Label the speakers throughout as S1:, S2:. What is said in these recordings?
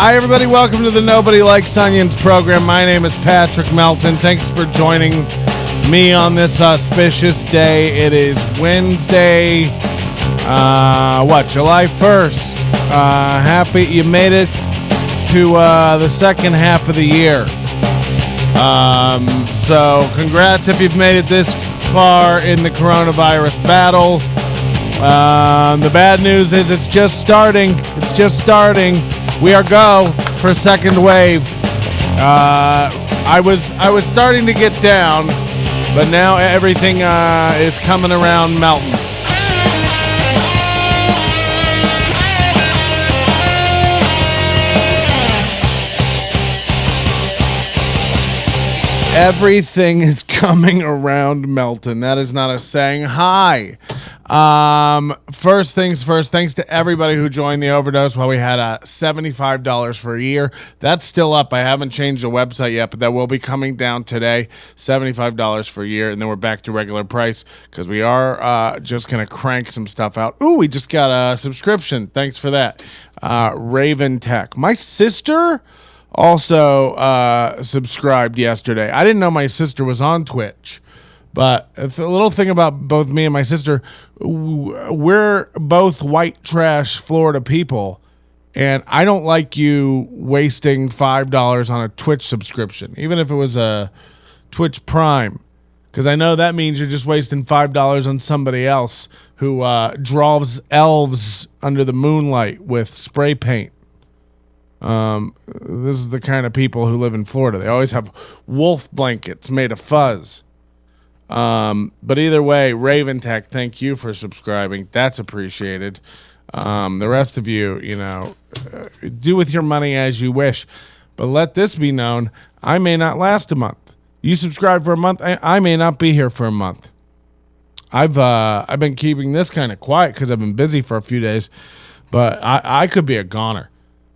S1: Hi, everybody. Welcome to the Nobody Likes Onions program. My name is Patrick Melton. Thanks for joining me on this auspicious day. It is Wednesday, July 1st. Happy you made it to the second half of the year. So congrats if you've made it this far in the coronavirus battle. The bad news is it's just starting. We are go for a second wave. I was starting to get down, but now everything is coming around melting. Everything is coming around melting. That is not a saying. Hi. First things first, thanks to everybody who joined the overdose while we had $75 for a year. That's still up. I haven't changed the website yet, but that will be coming down today. $75 for a year, and then we're back to regular price because we are just going to crank some stuff out. Ooh, we just got a subscription. Thanks for that. Raven Tech. My sister also subscribed yesterday. I didn't know my sister was on Twitch. But a little thing about both me and my sister, we're both white trash Florida people, and I don't like you wasting $5 on a Twitch subscription, even if it was a Twitch Prime, because I know that means you're just wasting $5 on somebody else who draws elves under the moonlight with spray paint. This is the kind of people who live in Florida. They always have wolf blankets made of fuzz. But either way, Raven Tech, thank you for subscribing. That's appreciated. The rest of you, do with your money as you wish. But let this be known, I may not last a month. You subscribe for a month, I may not be here for a month. I've been keeping this kind of quiet because I've been busy for a few days, but I could be a goner.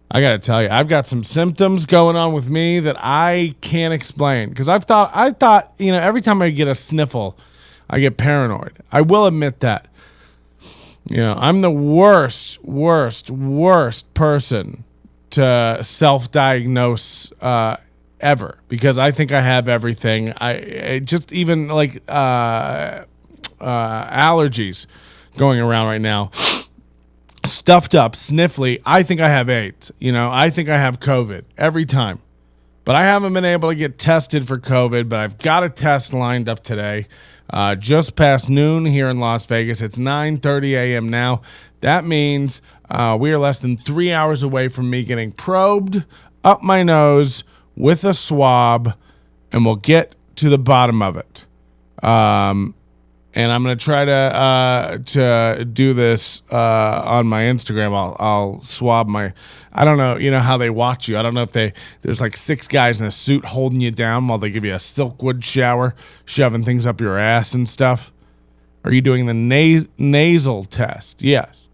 S1: I got to tell you, I've got some symptoms going on with me that I can't explain. Because I thought, every time I get a sniffle, I get paranoid. I will admit that. I'm the worst person to self-diagnose ever. Because I think I have everything. I just even like allergies going around right now. Stuffed up, sniffly. I think I have AIDS. I think I have COVID every time. But I haven't been able to get tested for COVID, but I've got a test lined up today. Just past noon here in Las Vegas. It's 9:30 a.m. now. That means we are less than 3 hours away from me getting probed up my nose with a swab, and we'll get to the bottom of it. And I'm going to try to do this on my Instagram. I'll swab my, I don't know, how they watch you. I don't know if there's like 6 guys in a suit holding you down while they give you a Silkwood shower, shoving things up your ass and stuff. Are you doing the nasal test? Yes.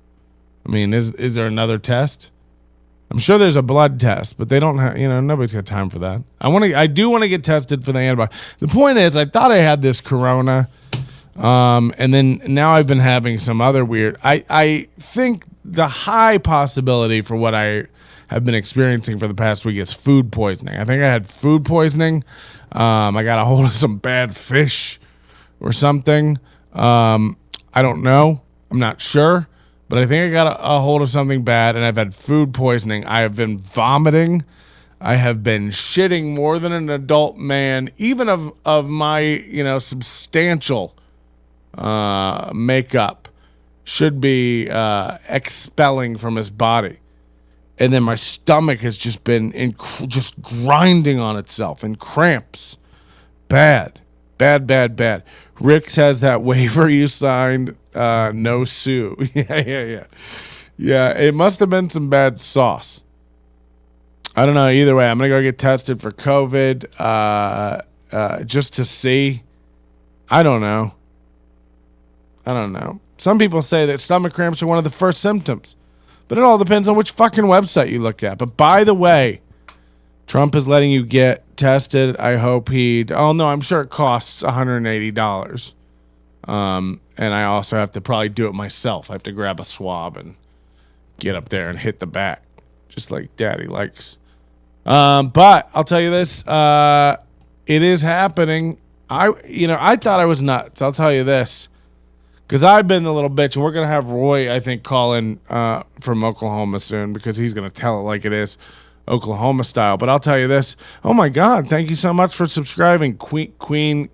S1: I mean, is there another test? I'm sure there's a blood test, but they don't have, nobody's got time for that. I do want to get tested for the antibody. The point is, I thought I had this corona. And then now I've been having some other weird, I think the high possibility for what I have been experiencing for the past week is food poisoning. I think I had food poisoning. I got a hold of some bad fish or something. I don't know. I'm not sure, but I think I got a hold of something bad, and I've had food poisoning. I have been vomiting. I have been shitting more than an adult man, even of my, substantial makeup should be expelling from his body, and then my stomach has just been just grinding on itself in cramps. Bad. Rick's has that waiver you signed. No sue. Yeah. It must have been some bad sauce. I don't know. Either way, I'm gonna go get tested for COVID just to see. I don't know. Some people say that stomach cramps are one of the first symptoms, but it all depends on which fucking website you look at. But by the way, Trump is letting you get tested. I hope I'm sure it costs $180. And I also have to probably do it myself. I have to grab a swab and get up there and hit the back. just like daddy likes. But I'll tell you this, it is happening. I thought I was nuts. I'll tell you this, because I've been the little bitch, and we're going to have Roy, I think, call in from Oklahoma soon, because he's going to tell it like it is, Oklahoma style. But I'll tell you this. Oh, my God. Thank you so much for subscribing, Queen,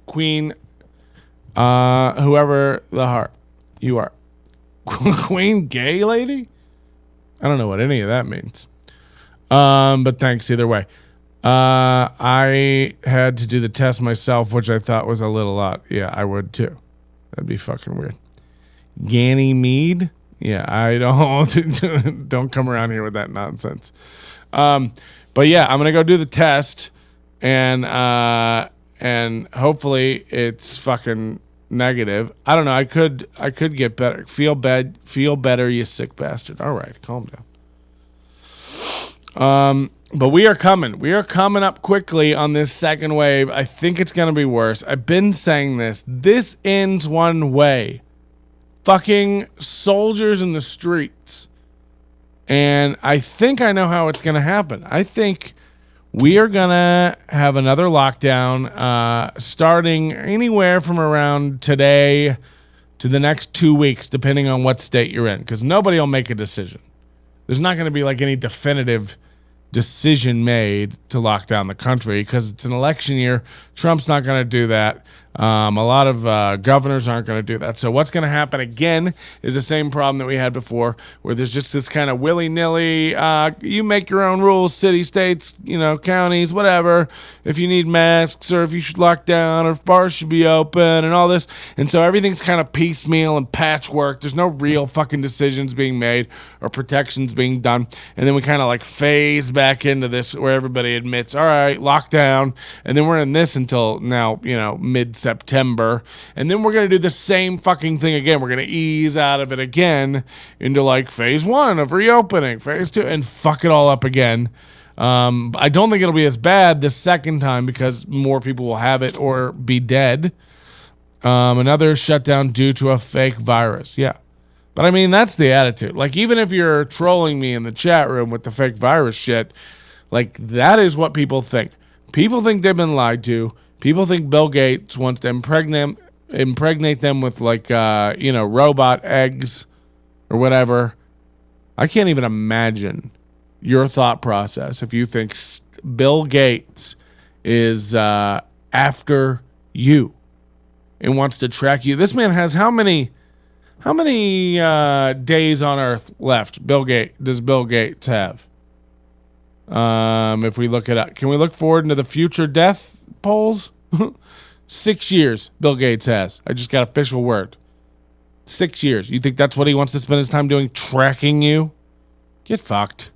S1: whoever the heart you are. Queen gay lady? I don't know what any of that means. But thanks either way. I had to do the test myself, which I thought was a little odd. Yeah, I would too. That'd be fucking weird. Ganymede? Yeah, I don't come around here with that nonsense. But yeah, I'm gonna go do the test, and hopefully it's fucking negative. I don't know. I could get better. Feel better, you sick bastard. All right, calm down. But we are coming. We are coming up quickly on this second wave. I think it's gonna be worse. I've been saying this. This ends one way. Fucking soldiers in the streets. And I think I know how it's going to happen. I think we are going to have another lockdown starting anywhere from around today to the next 2 weeks, depending on what state you're in, because nobody will make a decision. There's not going to be like any definitive decision made to lock down the country because it's an election year. Trump's not going to do that. A lot of governors aren't going to do that. So what's going to happen again is the same problem that we had before, where there's just this kind of willy-nilly, you make your own rules, city, states, counties, whatever, if you need masks or if you should lock down or if bars should be open and all this. And so everything's kind of piecemeal and patchwork. There's no real fucking decisions being made or protections being done. And then we kind of like phase back into this where everybody admits, all right, lockdown. And then we're in this until now, mid-September, and then we're going to do the same fucking thing again. We're going to ease out of it again into like phase 1 of reopening, phase 2, and fuck it all up again. I don't think it'll be as bad the second time because more people will have it or be dead. Another shutdown due to a fake virus. Yeah. But I mean, that's the attitude. Like, even if you're trolling me in the chat room with the fake virus shit, like, that is what people think. People think they've been lied to. People think Bill Gates wants to impregnate them with like, robot eggs or whatever. I can't even imagine your thought process if you think Bill Gates is after you and wants to track you. This man has how many days on Earth left? Does Bill Gates have? If we look it up, can we look forward into the future death polls? 6 years Bill Gates has. I just got official word. 6 years. You think that's what he wants to spend his time doing? Tracking you? Get fucked.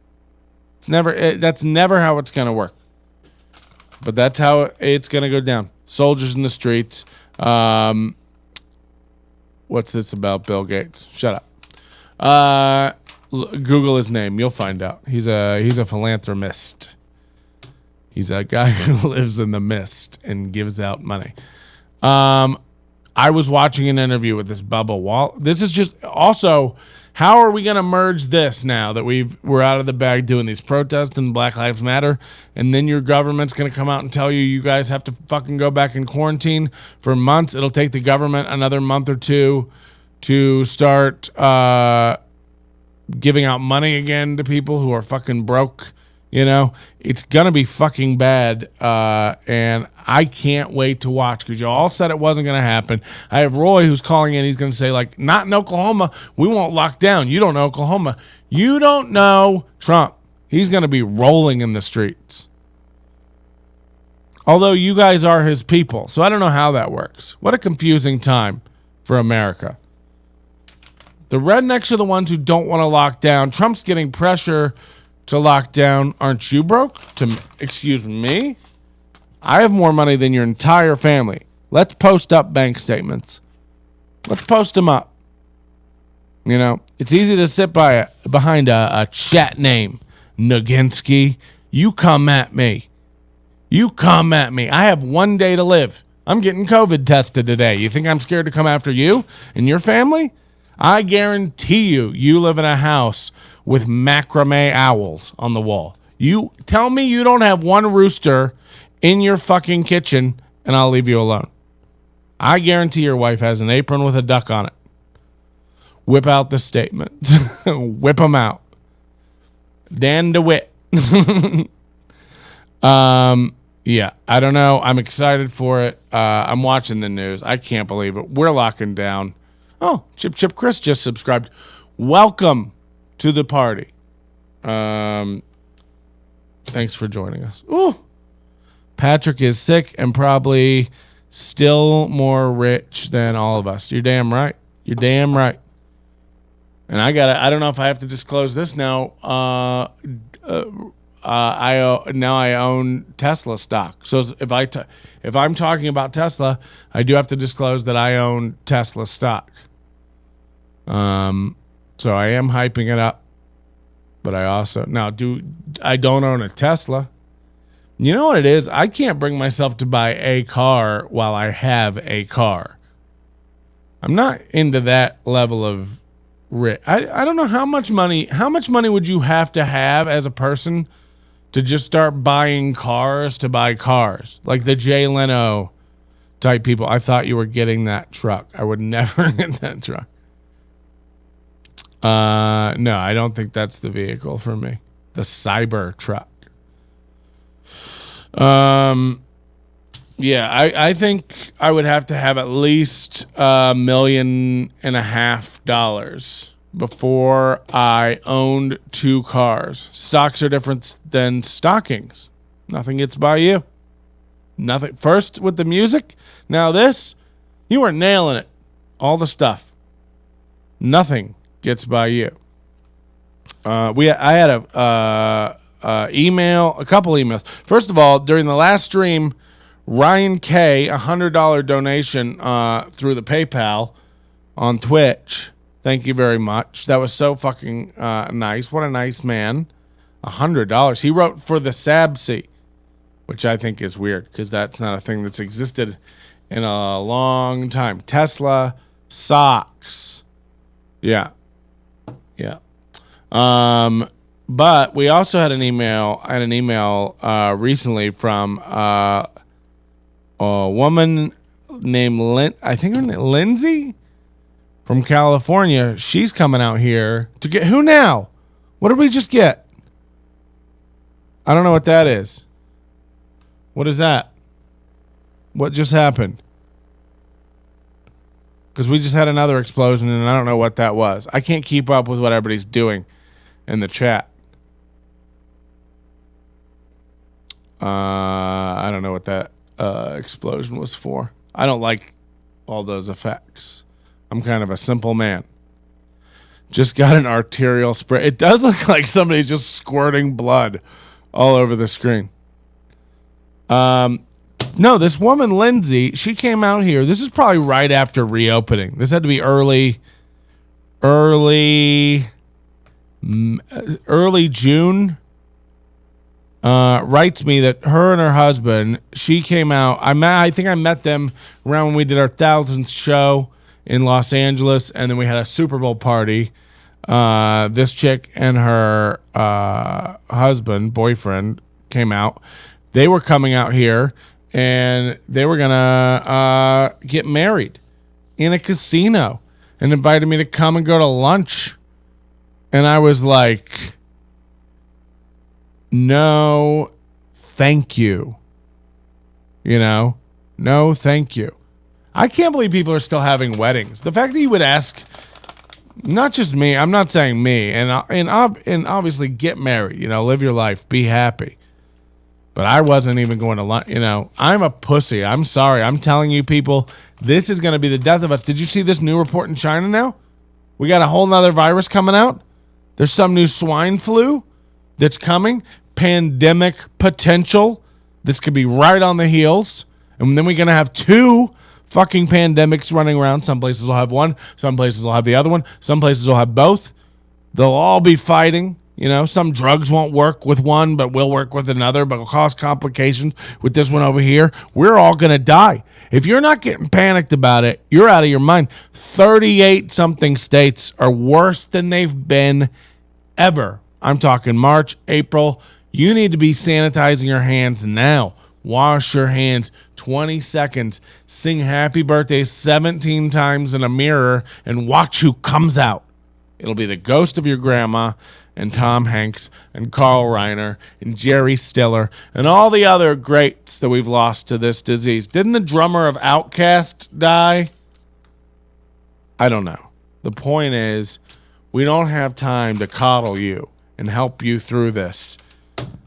S1: That's never how it's gonna work. But that's how it's gonna go down. Soldiers in the streets. What's this about Bill Gates? Shut up. Google his name. You'll find out. He's a philanthropist. He's a guy who lives in the mist and gives out money. I was watching an interview with this Bubba Wall. This is just also, how are we going to merge this now that we're out of the bag doing these protests and Black Lives Matter, and then your government's going to come out and tell you guys have to fucking go back in quarantine for months. It'll take the government another month or two to start giving out money again to people who are fucking broke. It's going to be fucking bad, and I can't wait to watch because you all said it wasn't going to happen. I have Roy who's calling in. He's going to say, like, not in Oklahoma. We won't lock down. You don't know Oklahoma. You don't know Trump. He's going to be rolling in the streets. Although you guys are his people, so I don't know how that works. What a confusing time for America. The rednecks are the ones who don't want to lock down. Trump's getting pressure to lock down. Aren't you broke? Excuse me? I have more money than your entire family. Let's post up bank statements. Let's post them up. It's easy to sit behind a chat name. Nagensky. You come at me. I have 1 day to live. I'm getting COVID tested today. You think I'm scared to come after you and your family? I guarantee you live in a house with macrame owls on the wall. You tell me you don't have one rooster in your fucking kitchen, and I'll leave you alone. I guarantee your wife has an apron with a duck on it. Whip out the statements. Whip them out. Dan DeWitt. Yeah, I don't know. I'm excited for it. I'm watching the news. I can't believe it. We're locking down. Oh, Chip Chris just subscribed. Welcome to the party. Thanks for joining us. Ooh. Patrick is sick and probably still more rich than all of us. You're damn right. You're damn right. And I don't know if I have to disclose this now. I own Tesla stock. So if I'm talking about Tesla, I do have to disclose that I own Tesla stock. So I am hyping it up, but I also I don't own a Tesla. You know what it is? I can't bring myself to buy a car while I have a car. I'm not into that level of rich. I don't know how much money would you have to have as a person to just start buying cars to buy cars? Like the Jay Leno type people. I thought you were getting that truck. I would never get that truck. No, I don't think that's the vehicle for me. The Cyber truck. Yeah, I think I would have to have at least $1.5 million before I owned 2 cars. Stocks are different than stockings. Nothing gets by you. Nothing. First with the music. Now this, you were nailing it. All the stuff. Nothing gets by you. I had a couple emails. First of all, during the last stream, Ryan K, $100 donation through the PayPal on Twitch. Thank you very much. That was so fucking nice. What a nice man. $100. He wrote for the SABC, which I think is weird because that's not a thing that's existed in a long time. Tesla socks. Yeah. Yeah. But we also had an email recently from a woman named I think her name Lindsay from California. She's coming out here to get who now? What did we just get? I don't know what that is. What is that? What just happened? Because we just had another explosion and I don't know what that was. I can't keep up with what everybody's doing in the chat. I don't know what that explosion was for. I don't like all those effects. I'm kind of a simple man. Just got an arterial spray. It does look like somebody's just squirting blood all over the screen. No, this woman, Lindsay, she came out here. This is probably right after reopening. This had to be early June. Writes me that her and her husband, she came out. I think I met them around when we did our 1000th show in Los Angeles, and then we had a Super Bowl party. This chick and her boyfriend came out. They were coming out here, and they were gonna get married in a casino, and invited me to come and go to lunch. And I was like, no, thank you. No, thank you. I can't believe people are still having weddings. The fact that you would ask, not just me, I'm not saying me, and obviously get married, live your life, be happy. But I wasn't even going to lunch, I'm a pussy. I'm sorry. I'm telling you people, this is going to be the death of us. Did you see this new report in China now? We got a whole nother virus coming out. There's some new swine flu that's coming. Pandemic potential. This could be right on the heels. And then we're going to have 2 fucking pandemics running around. Some places will have one. Some places will have the other one. Some places will have both. They'll all be fighting. Some drugs won't work with one, but will work with another, but will cause complications with this one over here. We're all going to die. If you're not getting panicked about it, you're out of your mind. 38-something states are worse than they've been ever. I'm talking March, April. You need to be sanitizing your hands now. Wash your hands 20 seconds. Sing happy birthday 17 times in a mirror and watch who comes out. It'll be the ghost of your grandma and Tom Hanks and Carl Reiner and Jerry Stiller and all the other greats that we've lost to this disease. Didn't the drummer of Outkast die? I don't know. The point is, we don't have time to coddle you and help you through this.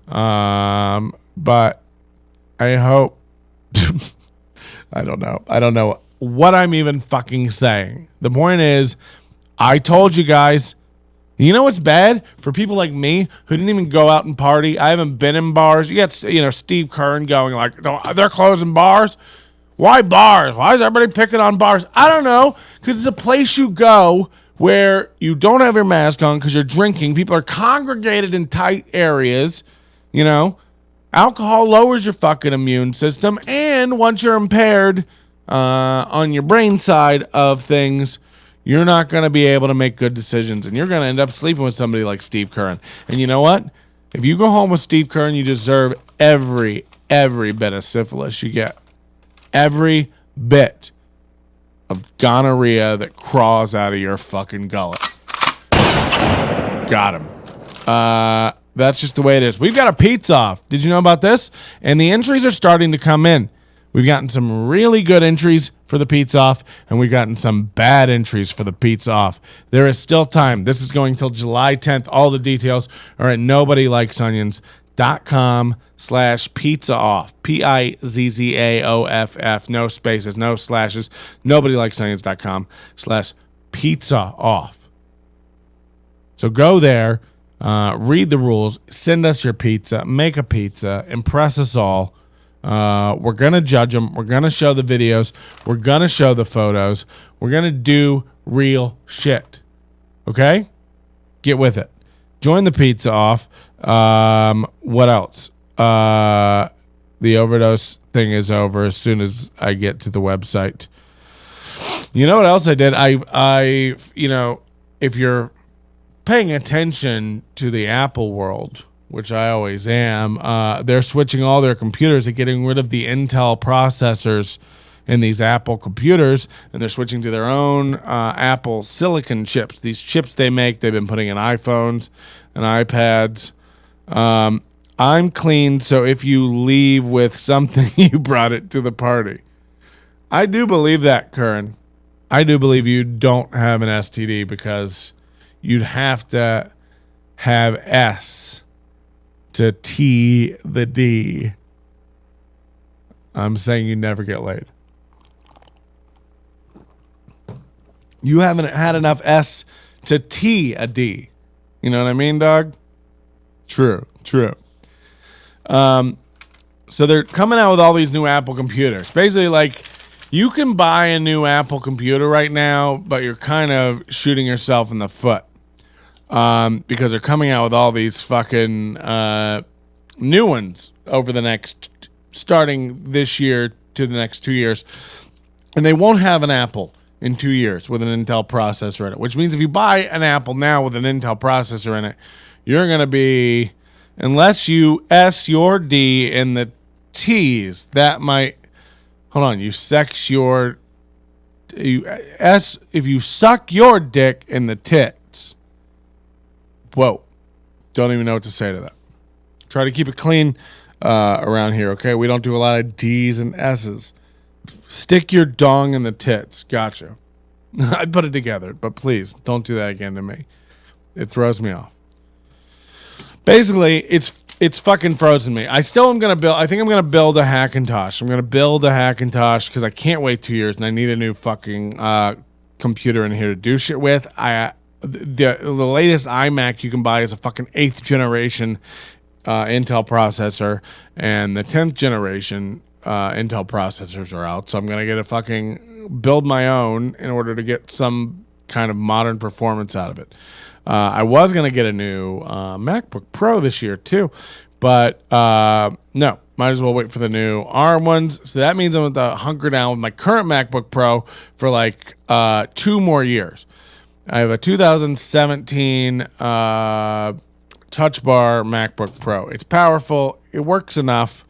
S1: But I hope... I don't know. I don't know what I'm even fucking saying. The point is, I told you guys... You know what's bad? For people like me who didn't even go out and party. I haven't been in bars. You got, Steve Kern going like, they're closing bars. Why bars? Why is everybody picking on bars? I don't know. Because it's a place you go where you don't have your mask on because you're drinking. People are congregated in tight areas. Alcohol lowers your fucking immune system. And once you're impaired on your brain side of things, you're not going to be able to make good decisions, and you're going to end up sleeping with somebody like Steve Kern. And you know what? If you go home with Steve Kern, you deserve every bit of syphilis you get. Every bit of gonorrhea that crawls out of your fucking gullet. Got him. That's just the way it is. We've got a pizza off. Did you know about this? And the entries are starting to come in. We've gotten some really good entries for the pizza off, and we've gotten some bad entries for the pizza off. There is still time. This is going till July 10th. All the details are at nobodylikesonions.com/pizza off. PIZZAOFF. No spaces, no slashes. Nobodylikesonions.com/pizza off. So go there, read the rules, send us your pizza, make a pizza, impress us all. We're going to judge them. We're going to show the videos. We're going to show the photos. We're going to do real shit. Okay? Get with it. Join the pizza off. What else? The overdose thing is over as soon as I get to the website. You know what else I did? I if you're paying attention to the Apple world, which I always am, they're switching all their computers and getting rid of the Intel processors in these Apple computers, and they're switching to their own Apple silicon chips. These chips they make, they've been putting in iPhones and iPads. I'm clean, so if you leave with something, you brought it to the party. I do believe that, Curran. I do believe you don't have an STD because you'd have to have S to T the D. I'm saying you never get laid. You haven't had enough S to T a D. You know what I mean, dog? True. So they're coming out with all these new Apple computers. Basically, like, you can buy a new Apple computer right now, but you're kind of shooting yourself in the foot. Because they're coming out with all these fucking new ones over the next, starting this year to the next 2 years. And they won't have an Apple in 2 years with an Intel processor in it, which means if you buy an Apple now with an Intel processor in it, you're going to be, unless you S your D in the T's, that might, hold on, if you suck your dick in the tits. Whoa. Don't even know what to say to that. Try to keep it clean around here, okay? We don't do a lot of D's and S's. Stick your dong in the tits. Gotcha. I put it together, but please don't do that again to me. It throws me off. Basically, it's fucking frozen me. I still am going to build, I think I'm going to build a Hackintosh. I'm going to build a Hackintosh because I can't wait 2 years and I need a new fucking computer in here to do shit with. The latest iMac you can buy is a fucking 8th generation Intel processor, and the 10th generation Intel processors are out. So I'm going to get a fucking build my own in order to get some kind of modern performance out of it. I was going to get a new MacBook Pro this year too, but no, might as well wait for the new ARM ones. So that means I'm going to hunker down with my current MacBook Pro for like 2 more years. I have a 2017 Touch Bar MacBook Pro. It's powerful. It works enough.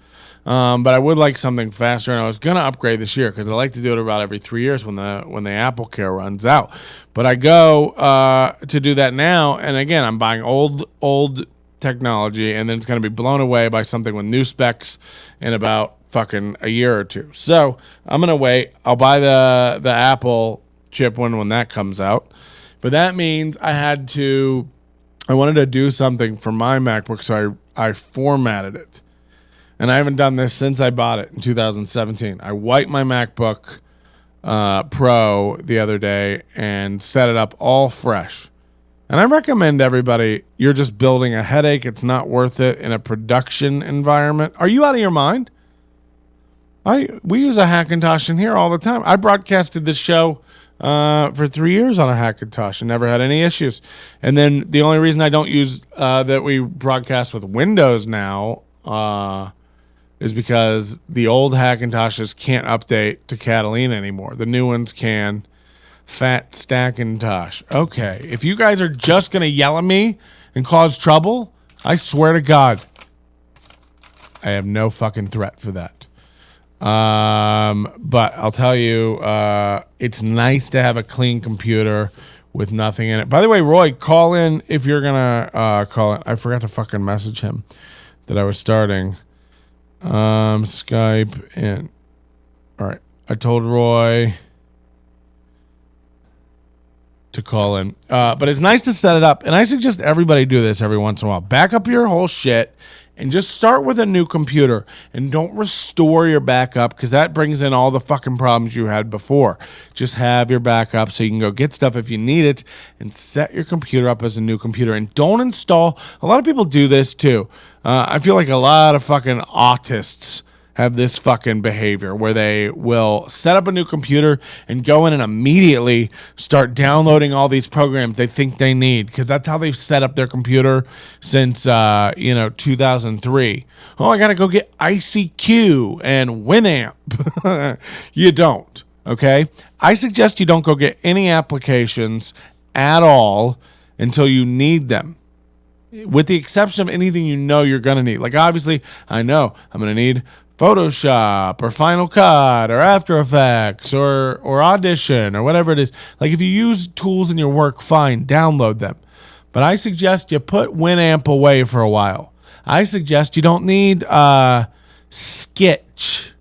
S1: But I would like something faster, and I was gonna upgrade this year because I like to do it about every 3 years when the Apple Care runs out. But I go to do that now, and again, I'm buying old technology, and then it's gonna be blown away by something with new specs in about fucking a year or two. So I'm gonna wait. I'll buy the Apple chip when that comes out. But that means I wanted to do something for my MacBook, so I formatted it. And I haven't done this since I bought it in 2017. I wiped my MacBook Pro the other day and set it up all fresh. And I recommend everybody, you're just building a headache. It's not worth it in a production environment. Are you out of your mind? We use a Hackintosh in here all the time. I broadcasted this show for 3 years on a Hackintosh and never had any issues. And then the only reason I don't use that we broadcast with Windows now is because the old Hackintoshes can't update to Catalina anymore. The new ones can. Fat Stackintosh. Okay, if you guys are just going to yell at me and cause trouble, I swear to God, I have no fucking threat for that. But I'll tell you, it's nice to have a clean computer with nothing in it. By the way, Roy, call in if you're going to call in. I forgot to fucking message him that I was starting. Skype in. All right. I told Roy to call in. But it's nice to set it up. And I suggest everybody do this every once in a while. Back up your whole shit and just start with a new computer. And don't restore your backup because that brings in all the fucking problems you had before. Just have your backup so you can go get stuff if you need it and set your computer up as a new computer. And don't install. A lot of people do this too. I feel like a lot of fucking autists have this fucking behavior where they will set up a new computer and go in and immediately start downloading all these programs they think they need because that's how they've set up their computer since 2003. Oh, I gotta go get ICQ and Winamp. You don't. Okay, I suggest you don't go get any applications at all until you need them. With the exception of anything you know you're going to need. Like, obviously, I know I'm going to need Photoshop or Final Cut or After Effects or Audition or whatever it is. Like, if you use tools in your work, fine, download them. But I suggest you put Winamp away for a while. I suggest you don't need Sketch.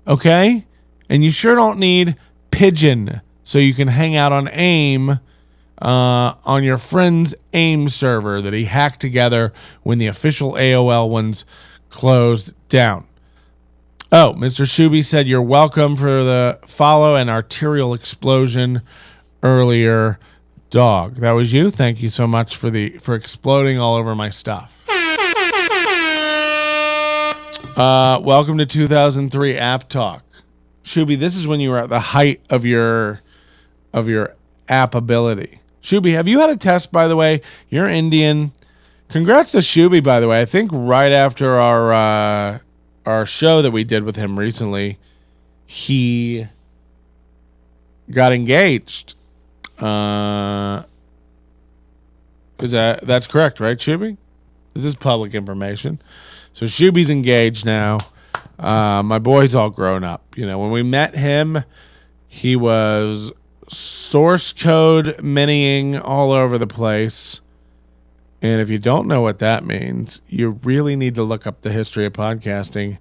S1: Okay? And you sure don't need Pigeon so you can hang out on AIM on your friend's AIM server that he hacked together when the official AOL ones closed down. Oh, Mr. Shuby said you're welcome for the follow and arterial explosion earlier, dog. That was you. Thank you so much for exploding all over my stuff. Welcome to 2003 App Talk. Shuby, this is when you were at the height of your app ability. Shuby, have you had a test, by the way? You're Indian. Congrats to Shuby, by the way. I think right after our show that we did with him recently, he got engaged. That's correct, right, Shuby? This is public information. So Shuby's engaged now. My boy's all grown up. You know, when we met him, he was source code miniing all over the place. And if you don't know what that means, you really need to look up the history of podcasting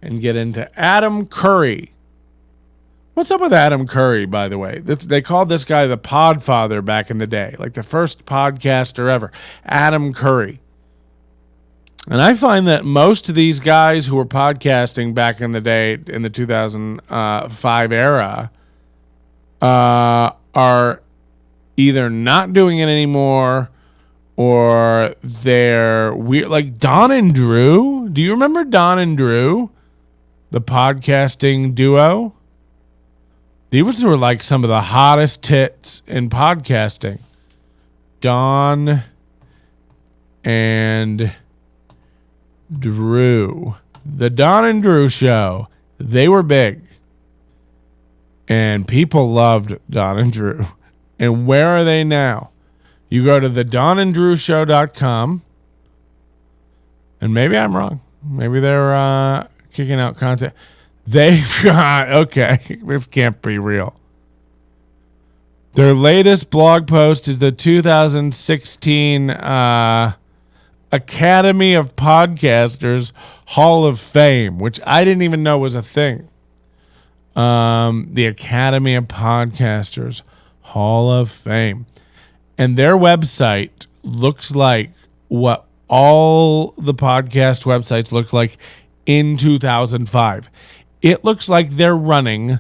S1: and get into Adam Curry. What's up with Adam Curry, by the way? They called this guy the Podfather back in the day, like the first podcaster ever, Adam Curry. And I find that most of these guys who were podcasting back in the day, in the 2005 era, are either not doing it anymore or they're weird. Like Don and Drew. Do you remember Don and Drew? The podcasting duo? These were like some of the hottest tits in podcasting. Don and Drew. The Don and Drew show. They were big. And people loved Don and Drew. And where are they now? You go to thedonandrewshow.com, and maybe I'm wrong. Maybe they're kicking out content. They've got, okay, this can't be real. Their latest blog post is the 2016 Academy of Podcasters Hall of Fame, which I didn't even know was a thing. The Academy of Podcasters Hall of Fame. And their website looks like what all the podcast websites look like in 2005. It looks like they're running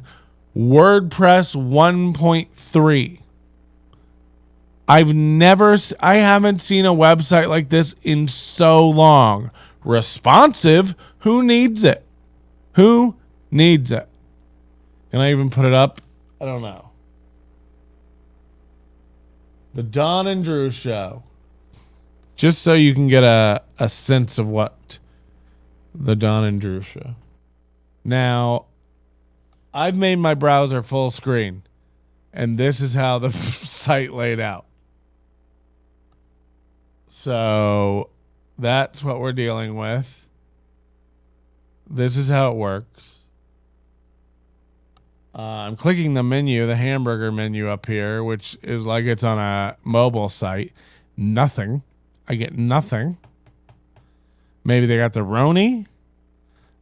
S1: WordPress 1.3. I haven't seen a website like this in so long. Responsive? Who needs it? Who needs it? Can I even put it up? I don't know. The Don and Drew Show. Just so you can get a sense of what the Don and Drew Show. Now, I've made my browser full screen, and this is how the site laid out. So that's what we're dealing with. This is how it works. I'm clicking the menu, the hamburger menu up here, which is like it's on a mobile site. Nothing. I get nothing. Maybe they got the Roni.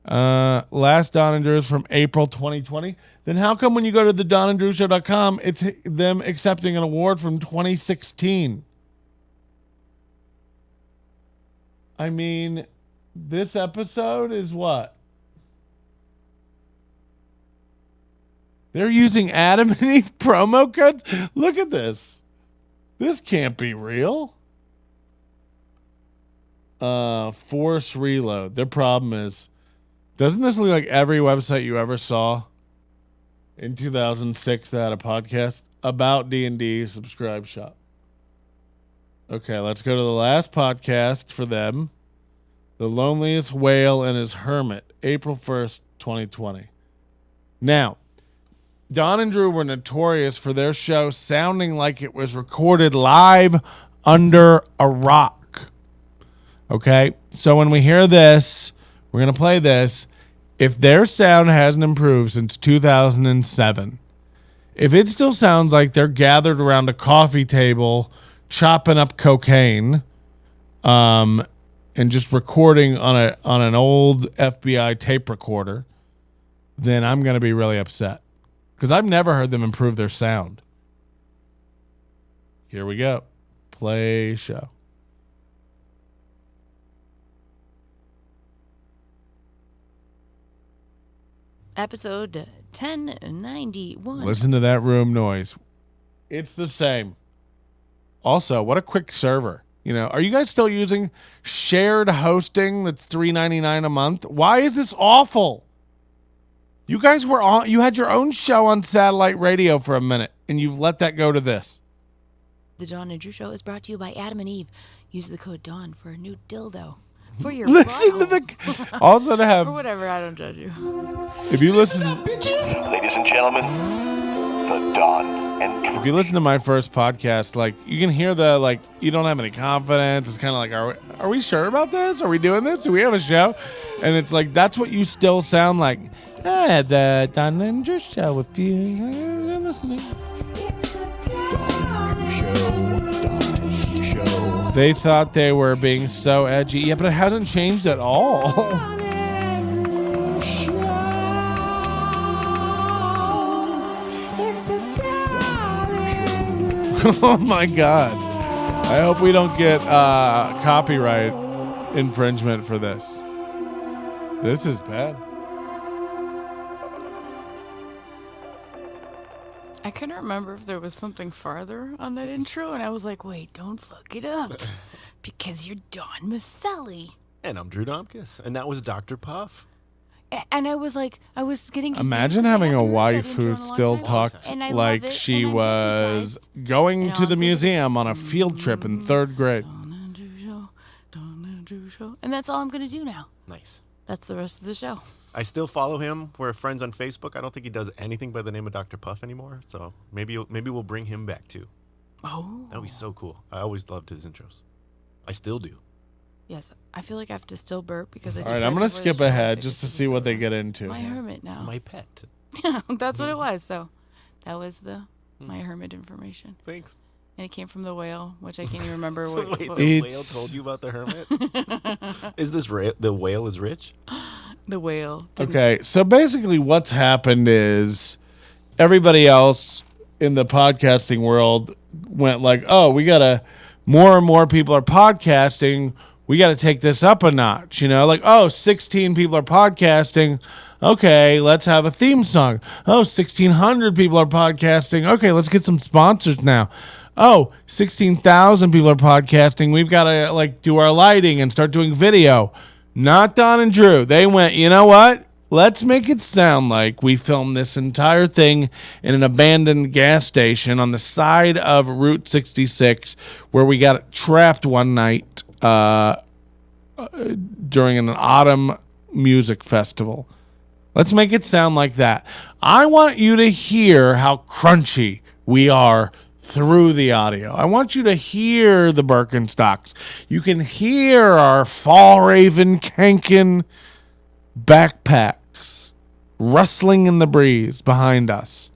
S1: Last Don and Drew is from April 2020. Then how come when you go to the donandrewshow.com, it's them accepting an award from 2016? I mean, this episode is what? They're using Adam and Eve promo codes? Look at this. This can't be real. Force reload. Their problem is, doesn't this look like every website you ever saw in 2006 that had a podcast? About D&D, subscribe shop. Okay, let's go to the last podcast for them. The Loneliest Whale and His Hermit, April 1st, 2020. Now, Don and Drew were notorious for their show sounding like it was recorded live under a rock. Okay, so when we hear this, we're going to play this. If their sound hasn't improved since 2007, if it still sounds like they're gathered around a coffee table chopping up cocaine and just recording on an old FBI tape recorder, then I'm going to be really upset. Because I've never heard them improve their sound. Here we go. Play show.
S2: Episode 1091.
S1: Listen to that room noise. It's the same. Also, what a quick server. You know, are you guys still using shared hosting that's $3.99 a month? Why is this awful? You guys were on, you had your own show on satellite radio for a minute, and you've let that go to this.
S2: The Dawn and Drew Show is brought to you by Adam and Eve. Use the code DAWN for a new dildo. For your
S1: listen
S2: butthole.
S1: to the also to have
S2: or whatever, I don't judge you.
S1: If you listen
S3: ladies and gentlemen, the Dawn and Drew.
S1: If you listen to my first podcast, like you can hear the like you don't have any confidence. It's kind of like are we sure about this? Are we doing this? Do we have a show? And it's like that's what you still sound like. The Dawn and Drew Show if you're listening. They thought they were being so edgy. Yeah, but it hasn't changed at all. Oh my God. I hope we don't get copyright infringement for this. This is bad.
S2: I couldn't remember if there was something farther on that intro, and I was like, wait, don't fuck it up. Because you're Dawn Maselli.
S4: And I'm Drew Domkis, and that was Dr. Puff.
S2: And I was like, I was getting confused.
S1: Imagine having a wife who still talked like she was going to the museum on a field trip in third grade.
S2: Dawn and Drew Show. And that's all I'm going to do now.
S4: Nice.
S2: That's the rest of the show.
S4: I still follow him. We're friends on Facebook. I don't think he does anything by the name of Dr. Puff anymore. So maybe we'll bring him back too.
S2: Oh.
S4: That would be so cool. I always loved his intros. I still do.
S2: Yes, I feel like I have to still burp because I.
S1: All right, I'm gonna skip ahead just to see what they get into.
S2: My hermit now.
S4: My pet.
S2: Yeah, that's what it was. So, that was the my hermit information,
S4: Thanks.
S2: and it came from the whale, which I can't even remember
S4: So
S2: what.
S4: wait,
S2: what
S4: the whale told you about the hermit? Is this the whale is rich?
S2: the whale. didn't-
S1: Okay, so basically what's happened is everybody else in the podcasting world went like, oh, we gotta, more and more people are podcasting. We got to take this up a notch, like, oh, 16 people are podcasting. Okay, let's have a theme song. Oh, 1,600 people are podcasting. Okay, let's get some sponsors now. Oh, 16,000 people are podcasting. We've got to do our lighting and start doing video. Not Don and Drew. They went, you know what? Let's make it sound like we filmed this entire thing in an abandoned gas station on the side of Route 66 where we got trapped one night during an autumn music festival. Let's make it sound like that. I want you to hear how crunchy we are through the audio. I want you to hear the Birkenstocks. You can hear our Fall Raven Kanken backpacks rustling in the breeze behind us.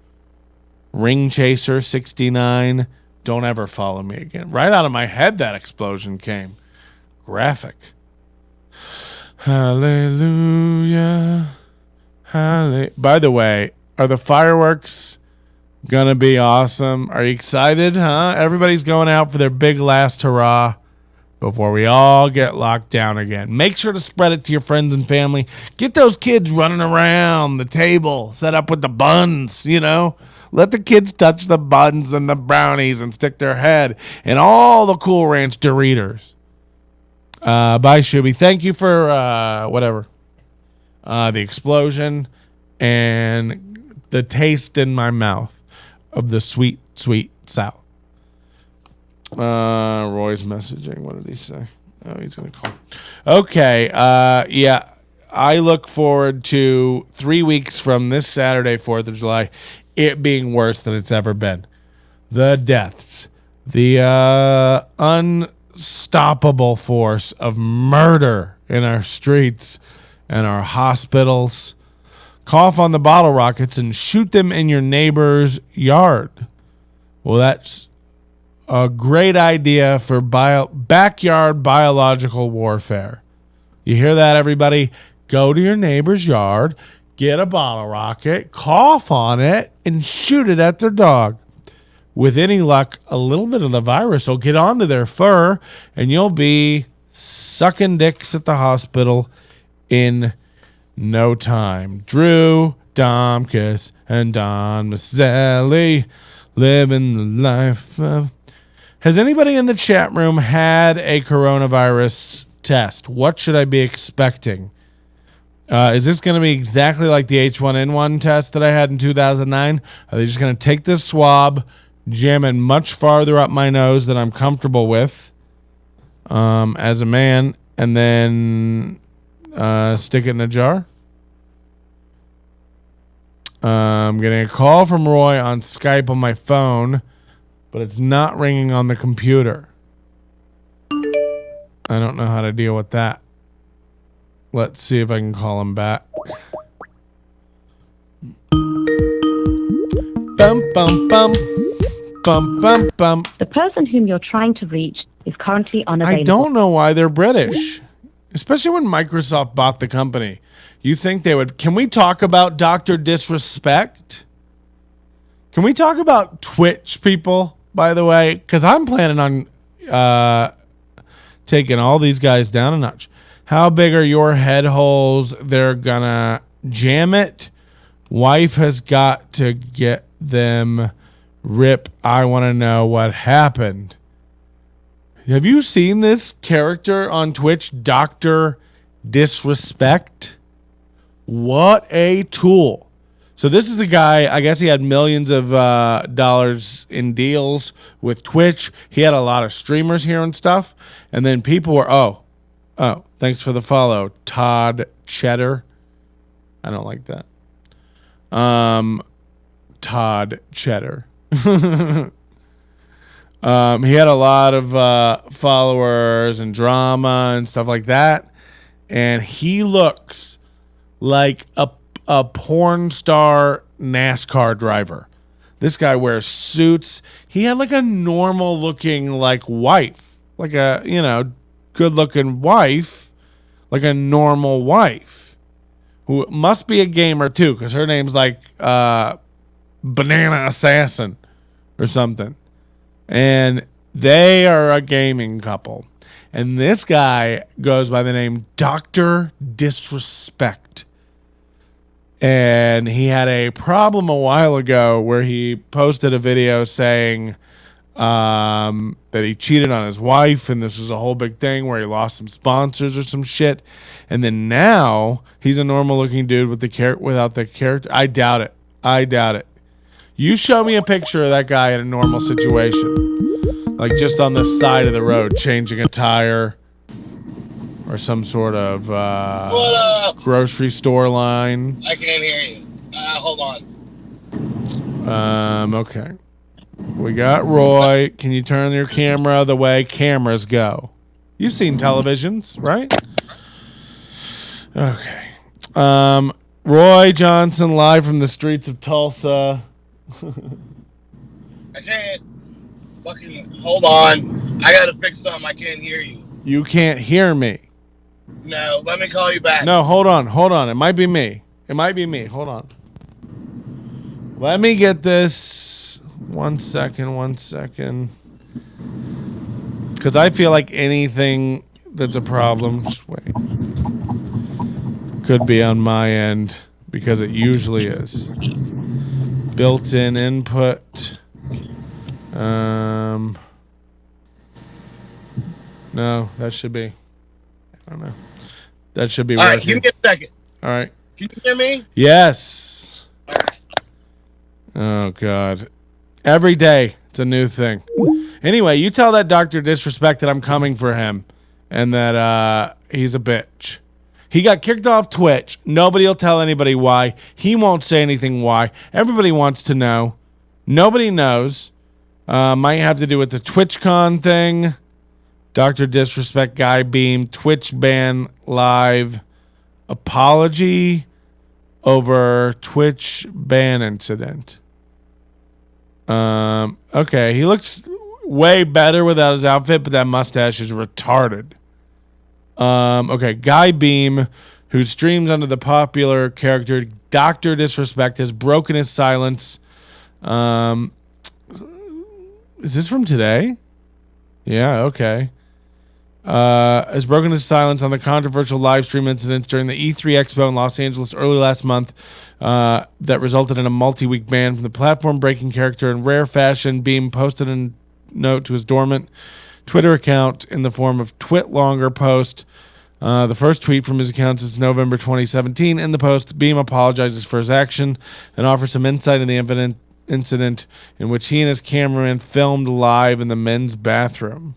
S1: Ring Chaser 69. Don't ever follow me again. Right out of my head that explosion came. Graphic. Hallelujah. By the way, are the fireworks gonna be awesome? Are you excited, huh? Everybody's going out for their big last hurrah before we all get locked down again. Make sure to spread it to your friends and family. Get those kids running around the table, set up with the buns, Let the kids touch the buns and the brownies and stick their head in all the Cool Ranch Doritos. Bye, Shuby. Thank you for the explosion and the taste in my mouth of the sweet, sweet South. Roy's messaging. What did he say? Oh, he's going to call. Okay. Yeah. I look forward to 3 weeks from this Saturday, 4th of July, it being worse than it's ever been. The deaths. The unstoppable force of murder in our streets and our hospitals. Cough on the bottle rockets and shoot them in your neighbor's yard. Well, that's a great idea for backyard biological warfare. You hear that, everybody? Go to your neighbor's yard, get a bottle rocket, cough on it, and shoot it at their dog. With any luck, a little bit of the virus will get onto their fur, and you'll be sucking dicks at the hospital in no time. Drew, Domkus, and Don Mazzelli living the life of... Has anybody in the chat room had a coronavirus test? What should I be expecting? Is this going to be exactly like the H1N1 test that I had in 2009? Are they just going to take this swab, jam it much farther up my nose than I'm comfortable with as a man, and then stick it in a jar? I'm getting a call from Roy on Skype on my phone, but it's not ringing on the computer. I don't know how to deal with that. Let's see if I can call him back. Bum, bum, bum. Bum, bum, bum.
S5: The person whom you're trying to reach is currently unavailable.
S1: I don't know why they're British, especially when Microsoft bought the company. You think they would... Can we talk about Dr. Disrespect? Can we talk about Twitch people, by the way? Because I'm planning on taking all these guys down a notch. How big are your head holes? They're gonna jam it. Wife has got to get them. Rip, I want to know what happened. Have you seen this character on Twitch, Dr. Disrespect? What a tool. So this is a guy, I guess he had millions of dollars in deals with Twitch. He had a lot of streamers here and stuff. And then people were, oh, thanks for the follow, Todd Cheddar. I don't like that. Todd Cheddar. He had a lot of followers and drama and stuff like that. And he looks like a porn star NASCAR driver. This guy wears suits. He had like a normal looking like wife, like a, good looking wife, like a normal wife who must be a gamer too, because her name's like Banana Assassin or something. And they are a gaming couple. And this guy goes by the name Dr. Disrespect. And he had a problem a while ago where he posted a video saying that he cheated on his wife, and this was a whole big thing where he lost some sponsors or some shit. And then now he's a normal looking dude with without the character. I doubt it. You show me a picture of that guy in a normal situation, like just on the side of the road, changing a tire or some sort of grocery store line.
S6: I can't hear you. Hold on.
S1: Okay. We got Roy. Can you turn your camera the way cameras go? You've seen televisions, right? Okay. Roy Johnson live from the streets of Tulsa.
S6: I can't. Fucking hold on. I gotta fix something. I can't hear you.
S1: You can't hear me.
S6: No, let me call you back.
S1: No, hold on. It might be me. Hold on. Let me get this. One second. Because I feel like anything that's a problem, just wait, could be on my end, because it usually is. Built-in input. No, that should be. I don't know. That should be
S6: All
S1: working.
S6: right, give me a second.
S1: All right.
S6: Can you hear me?
S1: Yes.
S6: All right.
S1: Oh, God. Every day, it's a new thing. Anyway, you tell that Dr. Disrespect that I'm coming for him and that he's a bitch. He got kicked off Twitch. Nobody will tell anybody why. He won't say anything why. Everybody wants to know. Nobody knows. Might have to do with the TwitchCon thing. Dr. Disrespect Guy Beam, Twitch ban live apology over Twitch ban incident. Okay, he looks way better without his outfit, but that mustache is retarded. Okay, Guy Beam, who streams under the popular character Dr. Disrespect, has broken his silence. Is this from today? Yeah, okay. Has broken his silence on the controversial live stream incidents during the E3 Expo in Los Angeles early last month that resulted in a multi-week ban from the platform. Breaking character in rare fashion, Beam posted a note to his dormant Twitter account in the form of TwitLonger post. The first tweet from his account since November 2017. In the post, Beam apologizes for his action and offers some insight in the incident in which he and his cameraman filmed live in the men's bathroom.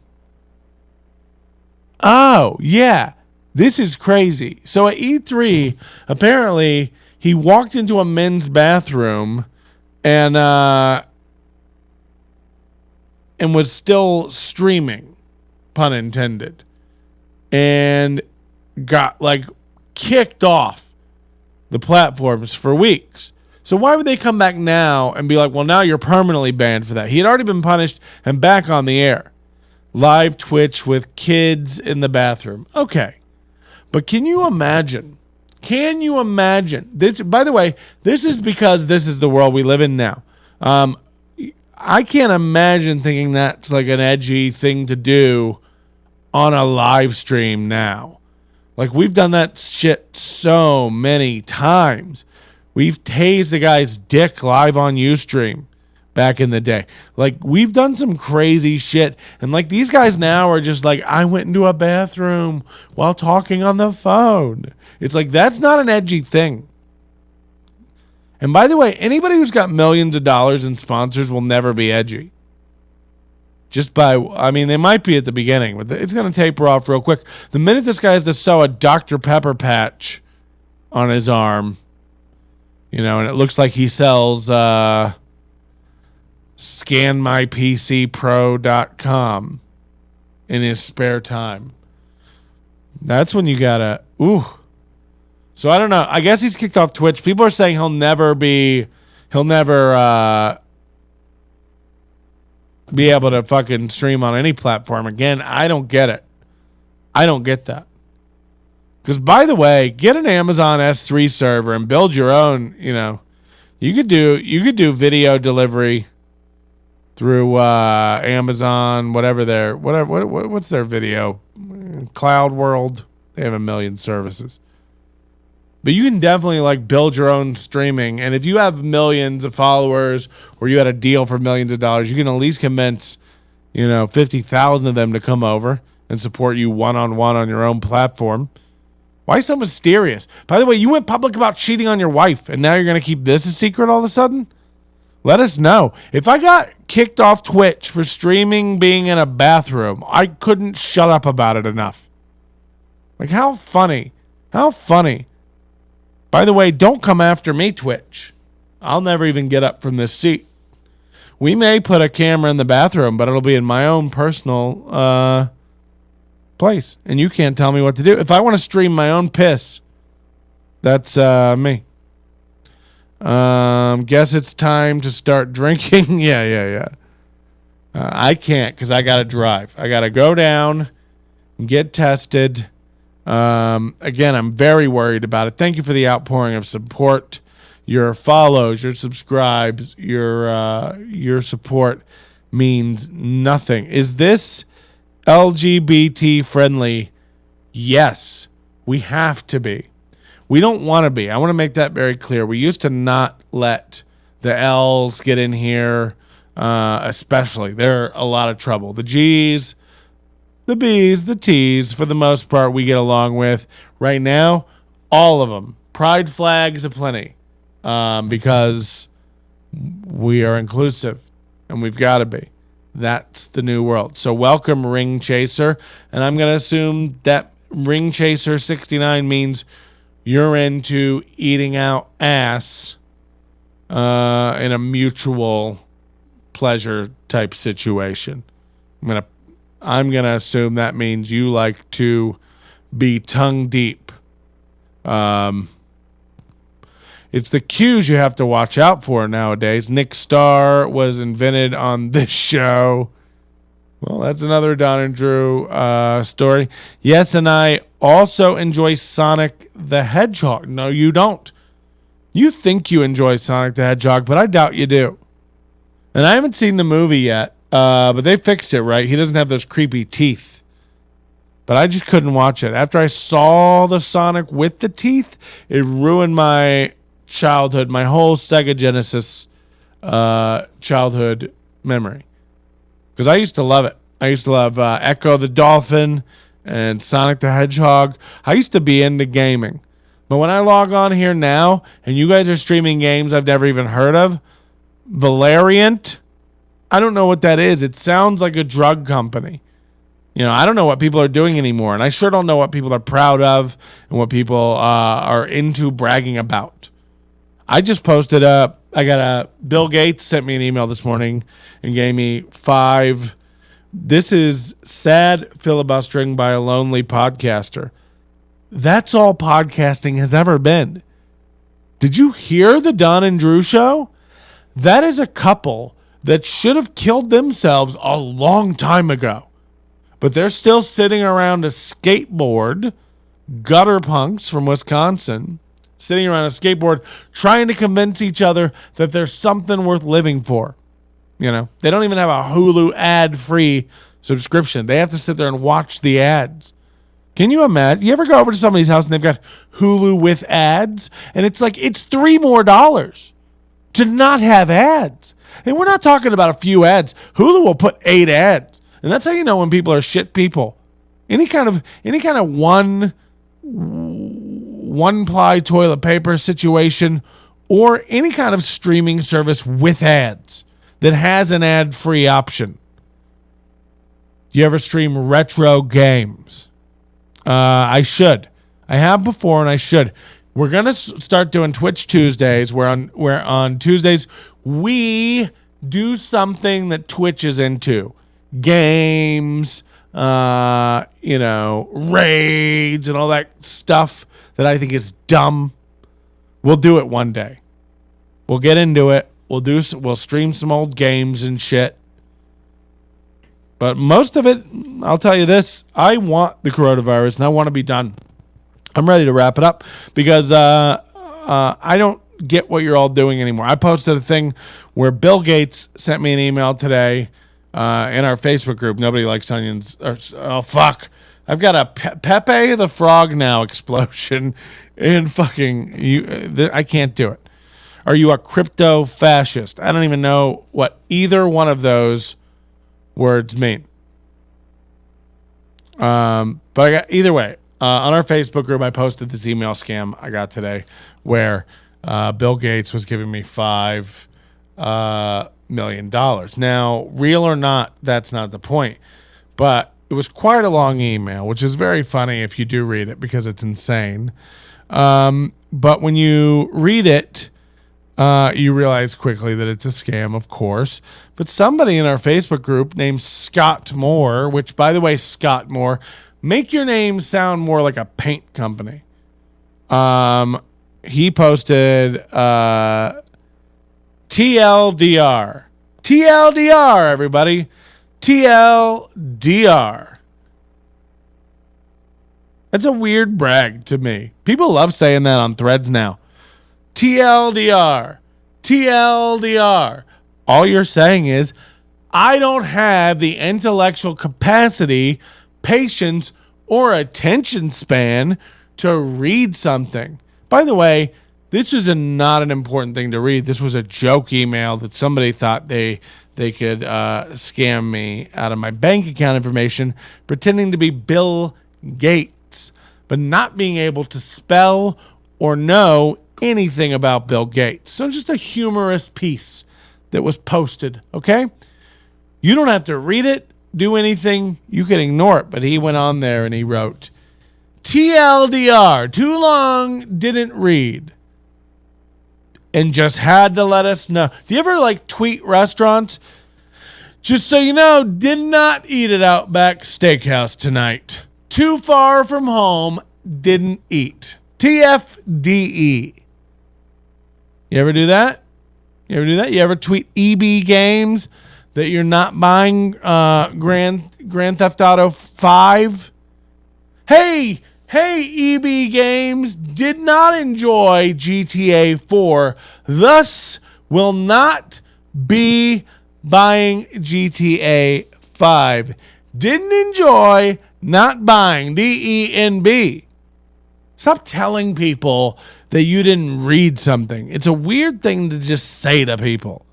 S1: Oh, yeah. This is crazy. So at E3, apparently, he walked into a men's bathroom and was still streaming, pun intended, and got kicked off the platforms for weeks. So why would they come back now and be like, well, now you're permanently banned for that? He had already been punished and back on the air. Live Twitch with kids in the bathroom. Okay. But can you imagine? This, by the way, this is because this is the world we live in now. I can't imagine thinking that's like an edgy thing to do on a live stream now. Like, we've done that shit so many times. We've tased a guy's dick live on Ustream back in the day. Like, we've done some crazy shit. And like, these guys now are just like, I went into a bathroom while talking on the phone. It's like, that's not an edgy thing. And by the way, anybody who's got millions of dollars in sponsors will never be edgy. They might be at the beginning, but it's going to taper off real quick. The minute this guy has to sew a Dr. Pepper patch on his arm, And it looks like he sells scanmypcpro.com in his spare time. That's when you gotta, So I don't know. I guess he's kicked off Twitch. People are saying he'll never be able to fucking stream on any platform again. I don't get it. I don't get that. Because, by the way, get an Amazon S3 server and build your own. You could do video delivery through Amazon, what's their video cloud world. They have a million services, but you can definitely build your own streaming. And if you have millions of followers, or you had a deal for millions of dollars, you can at least convince 50,000 of them to come over and support you one-on-one on your own platform. Why so mysterious? By the way, you went public about cheating on your wife, and now you're going to keep this a secret all of a sudden? Let us know. If I got kicked off Twitch for streaming being in a bathroom, I couldn't shut up about it enough. How funny. How funny. By the way, don't come after me, Twitch. I'll never even get up from this seat. We may put a camera in the bathroom, but it'll be in my own personal place, and you can't tell me what to do. If I want to stream my own piss, that's me. Guess it's time to start drinking. Yeah. I can't because I gotta drive. I gotta go down and get tested. Again, I'm very worried about it. Thank you for the outpouring of support. Your follows, your subscribes, your support means nothing. Is this LGBT friendly? Yes, we have to be. We don't want to be. I want to make that very clear. We used to not let the L's get in here, especially. They're a lot of trouble. The G's, the B's, the T's, for the most part, we get along with. Right now, all of them. Pride flags aplenty, because we are inclusive, and we've got to be. That's the new world. So welcome, Ring Chaser. And I'm going to assume that Ring Chaser 69 means you're into eating out ass in a mutual pleasure type situation. I'm gonna assume that means you like to be tongue deep. It's the cues you have to watch out for nowadays. Nick Starr was invented on this show. Well, that's another Don and Drew story. Yes, and I also enjoy Sonic the Hedgehog. No, you don't. You think you enjoy Sonic the Hedgehog, but I doubt you do. And I haven't seen the movie yet, but they fixed it, right? He doesn't have those creepy teeth. But I just couldn't watch it. After I saw the Sonic with the teeth, it ruined my childhood, my whole Sega Genesis childhood memory. Because I used to love it. I used to love Echo the Dolphin and Sonic the Hedgehog. I used to be into gaming. But when I log on here now, and you guys are streaming games I've never even heard of, Valeriant, I don't know what that is. It sounds like a drug company. I don't know what people are doing anymore. And I sure don't know what people are proud of and what people are into bragging about. I just posted Bill Gates sent me an email this morning and gave me 5. This is sad filibustering by a lonely podcaster. That's all podcasting has ever been. Did you hear the Don and Drew show? That is a couple that should have killed themselves a long time ago. But they're still sitting around a skateboard, gutter punks from Wisconsin, sitting around a skateboard trying to convince each other that there's something worth living for. They don't even have a Hulu ad-free subscription. They have to sit there and watch the ads. Can you imagine? You ever go over to somebody's house and they've got Hulu with ads? And it's like, it's $3 more to not have ads. And we're not talking about a few ads. Hulu will put 8 ads. And that's how you know when people are shit people. Any kind of one-ply toilet paper situation or any kind of streaming service with ads that has an ad-free option. Do you ever stream retro games? I should. I have before, and I should. We're gonna start doing Twitch Tuesdays. Where on Tuesdays we do something that Twitch is into, games, raids and all that stuff that I think is dumb. We'll do it one day. We'll get into it. We'll stream some old games and shit. But most of it, I'll tell you this, I want the coronavirus and I want to be done. I'm ready to wrap it up because I don't get what you're all doing anymore. I posted a thing where Bill Gates sent me an email today in our Facebook group. Nobody likes onions. Oh, fuck. I've got a Pepe the Frog now explosion in fucking you. I can't do it. Are you a crypto fascist? I don't even know what either one of those words mean. But I got either way. On our Facebook group, I posted this email scam I got today where Bill Gates was giving me $5 million. Now, real or not, that's not the point. But it was quite a long email, which is very funny if you do read it because it's insane. But when you read it, you realize quickly that it's a scam, of course. But somebody in our Facebook group named Scott Moore, which, by the way, Scott Moore, make your name sound more like a paint company. He posted TLDR. TLDR, everybody. TLDR. That's a weird brag to me. People love saying that on threads now. TLDR. TLDR. All you're saying is, I don't have the intellectual capacity, patience, or attention span to read something. By the way, this is not an important thing to read. This was a joke email that somebody thought they could scam me out of my bank account information, pretending to be Bill Gates, but not being able to spell or know anything about Bill Gates. So just a humorous piece that was posted, okay? You don't have to read it, do anything. You can ignore it. But he went on there and he wrote, TLDR, too long, didn't read. And just had to let us know. Do you ever tweet restaurants? Just so you know, did not eat at Outback Steakhouse tonight. Too far from home, didn't eat. TFDE. You ever do that? You ever tweet EB Games that you're not buying Grand Theft Auto 5? Hey, EB Games did not enjoy GTA 4, thus will not be buying GTA 5. Didn't enjoy, not buying. DENB. Stop telling people that you didn't read something. It's a weird thing to just say to people.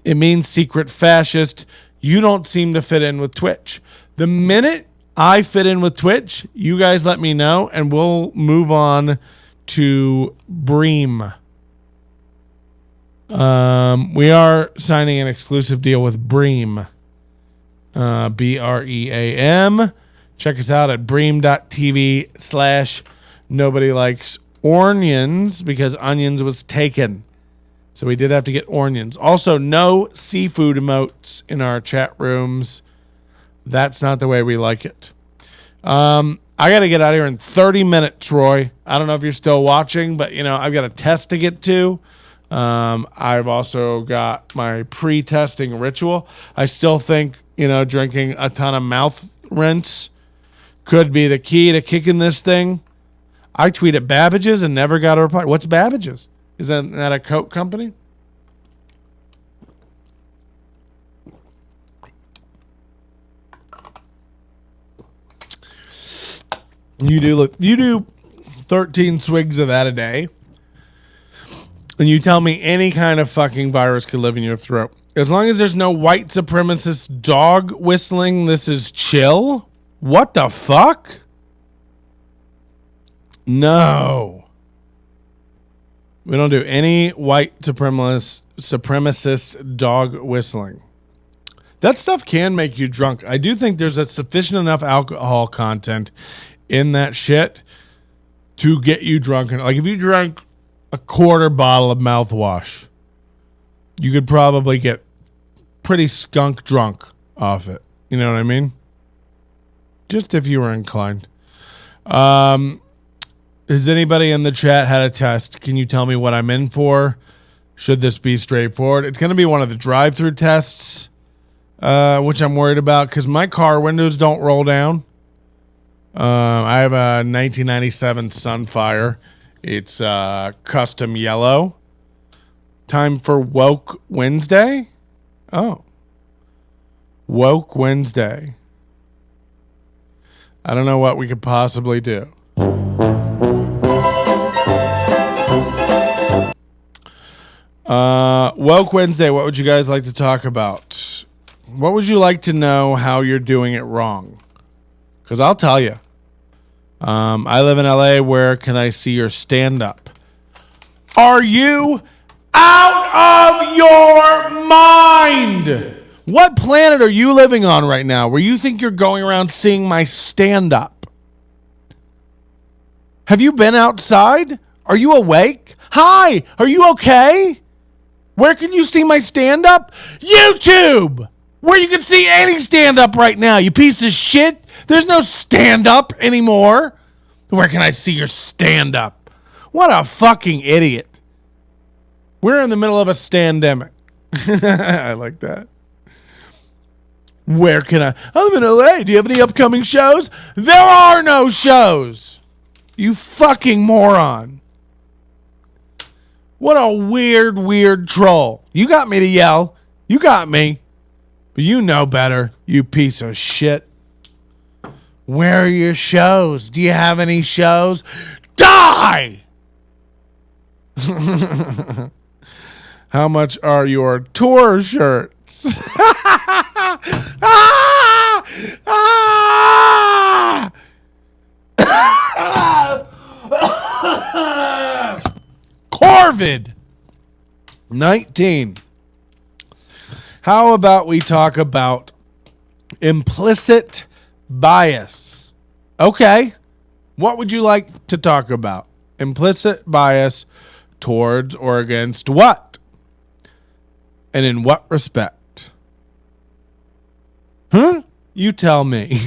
S1: It means secret fascist. You don't seem to fit in with Twitch. The minute I fit in with Twitch, you guys let me know, and we'll move on to Bream. We are signing an exclusive deal with Bream. BREAM. Check us out at bream.tv/nobody likes onions, because onions was taken. So we did have to get onions. Also, no seafood emotes in our chat rooms. That's not the way we like it. I got to get out of here in 30 minutes, Roy. I don't know if you're still watching, but, I've got a test to get to. I've also got my pre-testing ritual. I still think, drinking a ton of mouth rinse could be the key to kicking this thing. I tweeted Babbage's and never got a reply. What's Babbage's? Is that a Coke company? You do 13 swigs of that a day, and you tell me any kind of fucking virus could live in your throat. As long as there's no white supremacist dog whistling, this is chill. What the fuck? No. We don't do any white supremacist dog whistling. That stuff can make you drunk. I do think there's a sufficient enough alcohol content in that shit to get you drunk. Like if you drank a quarter bottle of mouthwash, you could probably get pretty skunk drunk off it. You know what I mean? Just if you were inclined. Has anybody in the chat had a test? Can you tell me what I'm in for? Should this be straightforward? It's going to be one of the drive-through tests, which I'm worried about because my car windows don't roll down. I have a 1997 Sunfire. It's custom yellow. Time for Woke Wednesday? Oh. Woke Wednesday. I don't know what we could possibly do. Woke Wednesday, what would you guys like to talk about? What would you like to know how you're doing it wrong? Because I'll tell you. I live in LA. Where can I see your stand-up? Are you out of your mind? What planet are you living on right now where you think you're going around seeing my stand-up? Have you been outside? Are you awake? Hi, are you okay? Where can you see my stand-up? YouTube! Where you can see any stand-up right now, you piece of shit. There's no stand-up anymore. Where can I see your stand-up? What a fucking idiot. We're in the middle of a stand-demic. I like that. Where can I live in LA. Do you have any upcoming shows? There are no shows. You fucking moron. What a weird troll. You got me to yell. You got me. But you know better, you piece of shit. Where are your shows? Do you have any shows? Die! How much are your tour shirts? Corvid 19. How about we talk about implicit bias? Okay. What would you like to talk about? Implicit bias towards or against what? And in what respect? You tell me.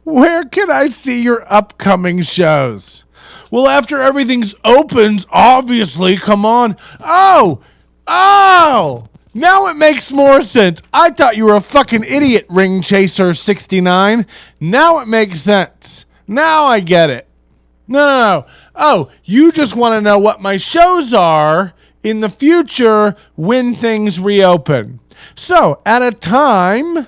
S1: Where can I see your upcoming shows? Well, after everything's opens, obviously, come on. Oh! Now it makes more sense. I thought you were a fucking idiot, Ring Chaser 69. Now it makes sense. Now I get it. No. Oh, you just want to know what my shows are in the future when things reopen. So, at a time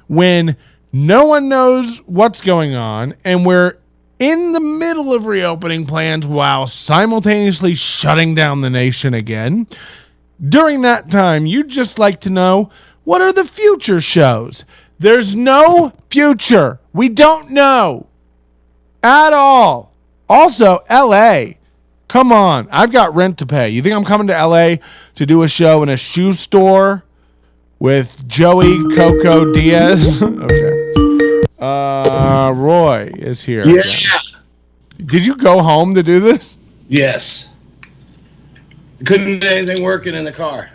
S1: when no one knows what's going on and we're in the middle of reopening plans while simultaneously shutting down the nation again, during that time, you'd just like to know, what are the future shows? There's no future. We don't know at all. Also, LA. Come on. I've got rent to pay. You think I'm coming to LA to do a show in a shoe store with Joey Coco Diaz? Okay. Roy is here.
S6: Yeah.
S1: Again. Did you go home to do this?
S6: Yes. Couldn't get anything working in the car.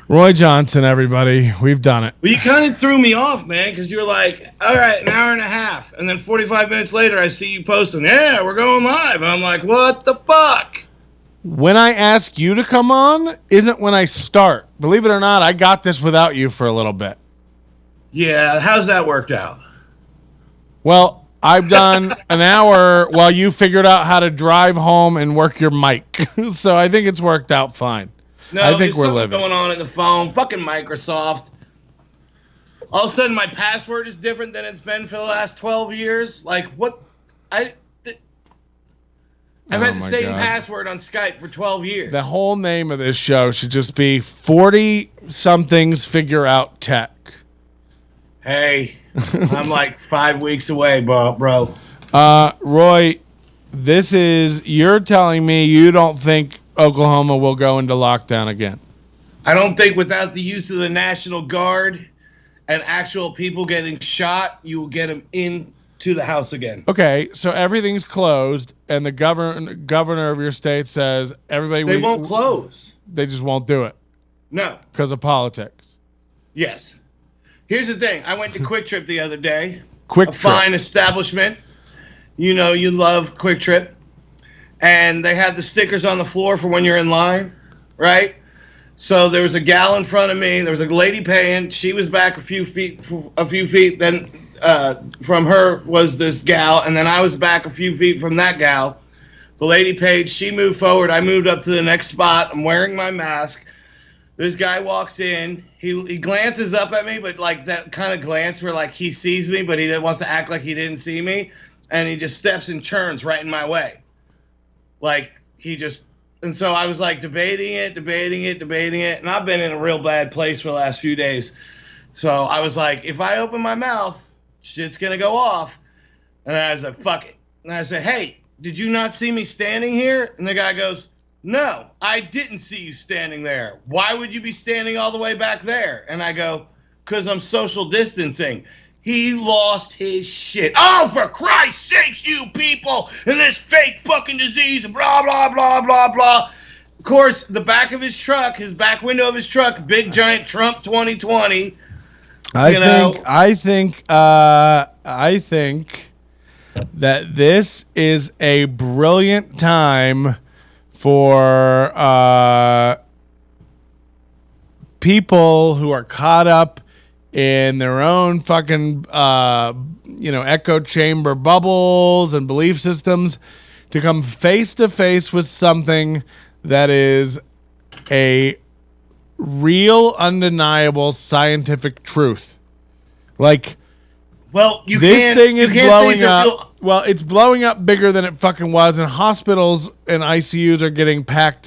S1: Roy Johnson, everybody. We've done it.
S6: Well, you kind of threw me off, man, because you were like, all right, an hour and a half. And then 45 minutes later, I see you posting, yeah, we're going live. And I'm like, what the fuck?
S1: When I ask you to come on isn't when I start. Believe it or not, I got this without you for a little bit.
S6: Yeah, how's that worked out?
S1: Well, I've done an hour while you figured out how to drive home and work your mic. So I think it's worked out fine.
S6: No,
S1: I think
S6: there's
S1: we're
S6: something
S1: living.
S6: going on in the phone. Fucking Microsoft. All of a sudden, my password is different than it's been for the last 12 years. Like, what? I've had the same password on Skype for 12 years.
S1: The whole name of this show should just be 40-somethings Figure Out Tech.
S6: Hey, I'm like 5 weeks away, bro.
S1: Roy, you're telling me you don't think Oklahoma will go into lockdown again?
S6: I don't think without the use of the National Guard and actual people getting shot, you will get them into the house again.
S1: Okay, so everything's closed, and the governor of your state says everybody.
S6: They won't close.
S1: They just won't do it
S6: No.
S1: because of politics.
S6: Yes. Here's the thing. I went to Quick Trip the other day.
S1: Quick
S6: a
S1: Trip.
S6: fine establishment. You know you love Quick Trip. And they have the stickers on the floor for when you're in line, right? So there was a gal in front of me. There was a lady paying. She was back a few feet. Then from her was this gal, and then I was back a few feet from that gal. The lady paid. She moved forward. I moved up to the next spot. I'm wearing my mask. This guy walks in. He glances up at me, but like that kind of glance where like he sees me, but he wants to act like he didn't see me, and he just steps and turns right in my way. Like and so I was like debating it, and I've been in a real bad place for the last few days. So I was like, if I open my mouth, shit's gonna go off. And I was like, fuck it. And I said, hey, did you not see me standing here? And the guy goes, no, I didn't see you standing there. Why would you be standing all the way back there? And I go, because I'm social distancing. He lost his shit. Oh, for Christ's sakes, you people, and this fake fucking disease, and blah, blah, blah, blah, blah. Of course, the back of his truck, his back window of his truck, big giant Trump 2020.
S1: I think that this is a brilliant time for people who are caught up in their own fucking, echo chamber bubbles and belief systems to come face to face with something that is a real, undeniable scientific truth. Like,
S6: well,
S1: this thing is blowing up. Well, it's blowing up bigger than it fucking was, and hospitals and ICUs are getting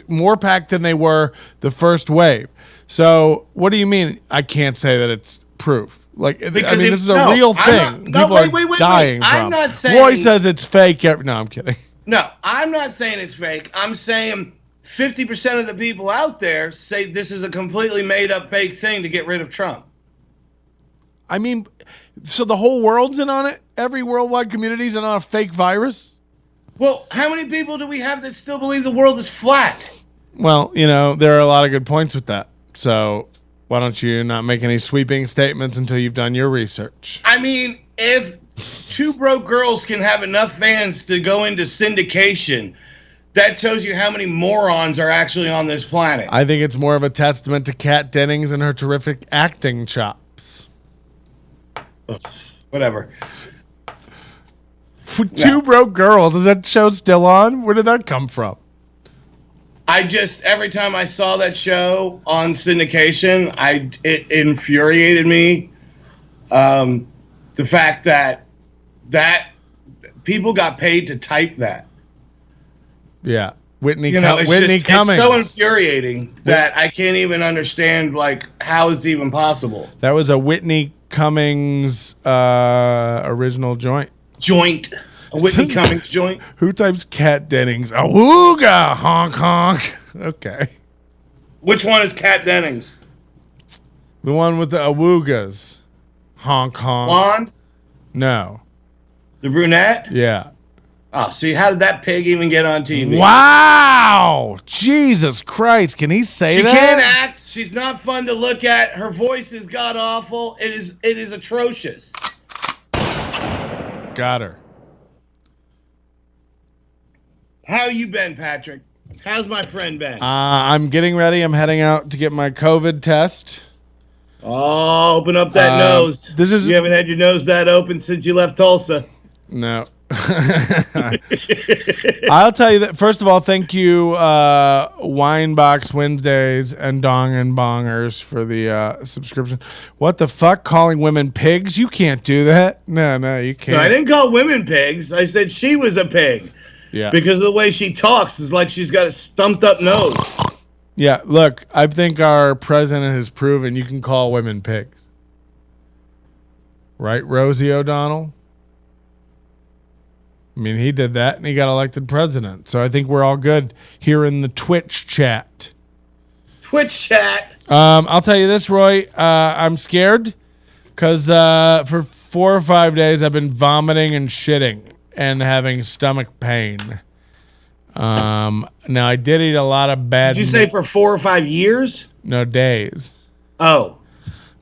S1: more packed than they were the first wave. So, what do you mean? I can't say that it's proof. Like, this is a real thing. People are dying from.
S6: I'm not saying
S1: Roy says it's fake. No, I'm kidding.
S6: No, I'm not saying it's fake. I'm saying 50% of the people out there say this is a completely made-up fake thing to get rid of Trump.
S1: I mean, so the whole world's in on it? Every worldwide community's in on a fake virus?
S6: Well, how many people do we have that still believe the world is flat?
S1: Well, there are a lot of good points with that. So why don't you not make any sweeping statements until you've done your research?
S6: I mean, if Two Broke Girls can have enough fans to go into syndication, that shows you how many morons are actually on this planet.
S1: I think it's more of a testament to Kat Dennings and her terrific acting chops.
S6: Whatever.
S1: Two Broke Girls. Is that show still on? Where did that come from?
S6: Every time I saw that show on syndication, it infuriated me. The fact that people got paid to type that.
S1: Yeah. Whitney Cummings.
S6: It's so infuriating that I can't even understand, how it's even possible.
S1: That was a Whitney Cummings original joint.
S6: A Whitney Cummings joint.
S1: Who types Kat Dennings? Awooga, honk honk. Okay.
S6: Which one is Kat Dennings?
S1: The one with the awoogas. Honk honk.
S6: Blonde?
S1: No.
S6: The brunette?
S1: Yeah.
S6: Oh, see, how did that pig even get on TV?
S1: Wow! Jesus Christ, can he say that?
S6: She can't act. She's not fun to look at. Her voice is god awful. It is atrocious.
S1: Got her.
S6: How you been, Patrick? How's my friend been?
S1: I'm getting ready. I'm heading out to get my COVID test.
S6: Oh, open up that nose. You haven't had your nose that open since you left Tulsa.
S1: No. I'll tell you that. First of all, thank you, Winebox Wednesdays and Dong and Bongers for the subscription. What the fuck? Calling women pigs? You can't do that. No, you can't.
S6: No, I didn't call women pigs. I said she was a pig.
S1: Yeah.
S6: Because of the way she talks is like she's got a stumped up nose.
S1: Yeah, look, I think our president has proven you can call women pigs. Right, Rosie O'Donnell? I mean, he did that and he got elected president. So I think we're all good here in the Twitch chat.
S6: Twitch chat.
S1: I'll tell you this, Roy. I'm scared Because for 4 or 5 days, I've been vomiting and shitting and having stomach pain. Now, I did eat a lot of bad
S6: Did you say for 4 or 5 years?
S1: No, days.
S6: Oh.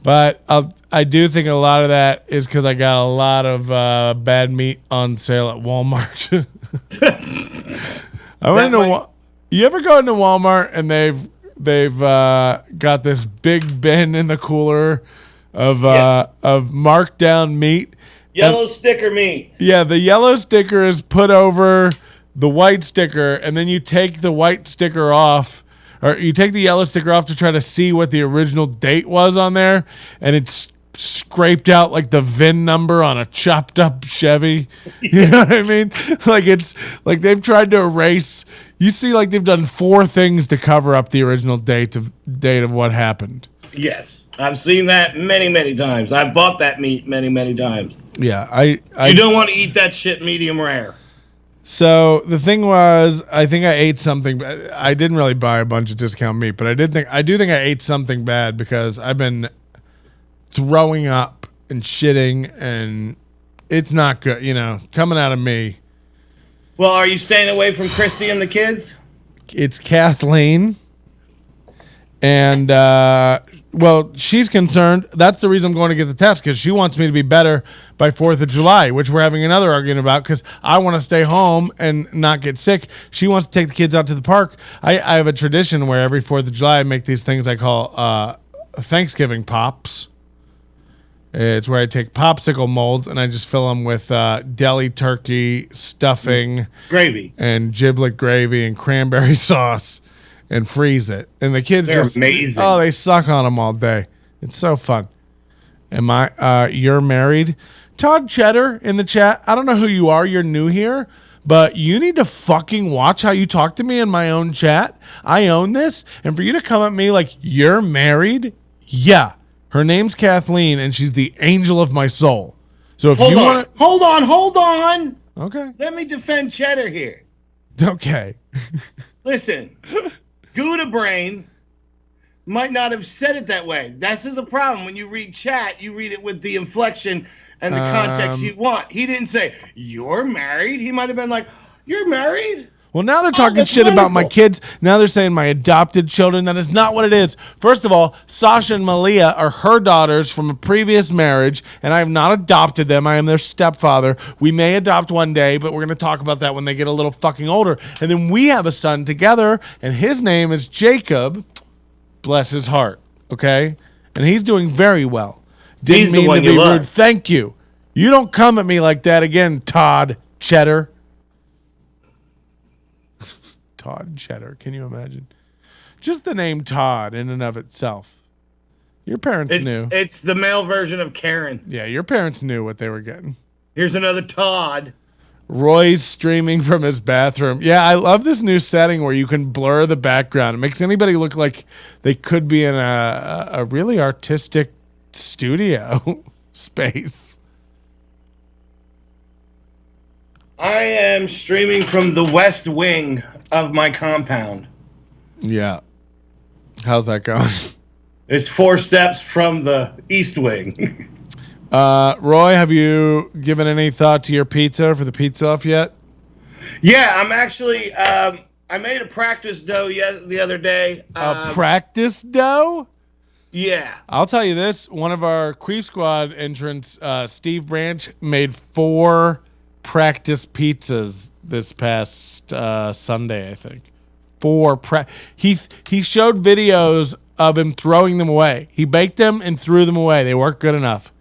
S1: But I do think a lot of that is because I got a lot of bad meat on sale at Walmart. You ever go into Walmart and they've got this big bin in the cooler of marked down meat,
S6: Yellow sticker meat.
S1: Yeah, the yellow sticker is put over the white sticker, and then you take the white sticker off, or you take the yellow sticker off to try to see what the original date was on there, and it's scraped out like the VIN number on a chopped up Chevy. You know what I mean? Like it's like they've tried to erase. You see, like they've done 4 things to cover up the original date of what happened.
S6: Yes, I've seen that many, many times. I've bought that meat many, many times.
S1: Yeah,
S6: you don't want to eat that shit medium rare.
S1: So the thing was, I think I ate something. I didn't really buy a bunch of discount meat, but I do think I ate something bad because I've been throwing up and shitting, and it's not good. You know, coming out of me.
S6: Well, are you staying away from Christy and the kids?
S1: It's Kathleen, and well, she's concerned. That's the reason I'm going to get the test, because she wants me to be better by 4th of July, which we're having another argument about because I want to stay home and not get sick. She wants to take the kids out to the park. I have a tradition where every 4th of July I make these things I call Thanksgiving pops. It's where I take popsicle molds and I just fill them with deli turkey, stuffing,
S6: gravy,
S1: and giblet gravy and cranberry sauce. And freeze it, and the kids
S6: They're amazing.
S1: Oh, they suck on them all day. It's so fun. You're married, Todd Cheddar in the chat. I don't know who you are. You're new here, but you need to fucking watch how you talk to me in my own chat. I own this, and for you to come at me like you're married, yeah, her name's Kathleen, and she's the angel of my soul. So if you want to
S6: hold on,
S1: okay,
S6: let me defend Cheddar here.
S1: Okay,
S6: listen. Gouda Brain might not have said it that way. This is a problem. When you read chat, you read it with the inflection and the context you want. He didn't say, you're married. He might have been like, you're married?
S1: Well, now they're talking shit about my kids. Now they're saying my adopted children. That is not what it is. First of all, Sasha and Malia are her daughters from a previous marriage, and I have not adopted them. I am their stepfather. We may adopt one day, but we're going to talk about that when they get a little fucking older. And then we have a son together, and his name is Jacob. Bless his heart. Okay? And he's doing very well. Didn't mean to be rude. Thank you. You don't come at me like that again, Todd Cheddar. Todd Cheddar. Can you imagine? Just the name Todd in and of itself. Your parents knew.
S6: It's the male version of Karen.
S1: Yeah, your parents knew what they were getting.
S6: Here's another Todd.
S1: Roy's streaming from his bathroom. Yeah, I love this new setting where you can blur the background. It makes anybody look like they could be in a really artistic studio space.
S6: I am streaming from the west wing of my compound.
S1: Yeah. How's that going?
S6: It's 4 steps from the east wing.
S1: Roy, have you given any thought to your pizza for the pizza off yet?
S6: Yeah, I'm actually I made a practice dough the other day.
S1: A practice dough?
S6: Yeah.
S1: I'll tell you this. One of our Queef Squad entrants, Steve Branch, made 4 practice pizzas this past Sunday, I think. 4 he showed videos of him throwing them away. He baked them and threw them away. They weren't good enough.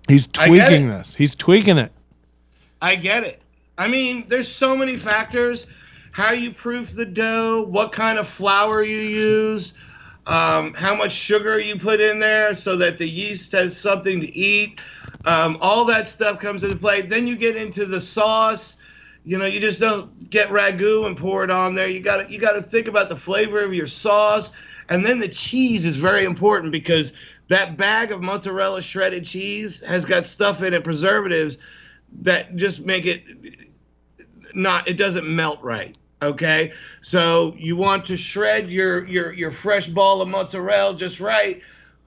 S1: He's tweaking this. He's tweaking it.
S6: I get it. I mean, there's so many factors. How you proof the dough, what kind of flour you use, how much sugar you put in there so that the yeast has something to eat. All that stuff comes into play. Then you get into the sauce. You know, you just don't get ragu and pour it on there. You got to think about the flavor of your sauce. And then the cheese is very important because that bag of mozzarella shredded cheese has got stuff in it, preservatives, that just make it it doesn't melt right. Okay? So you want to shred your fresh ball of mozzarella just right.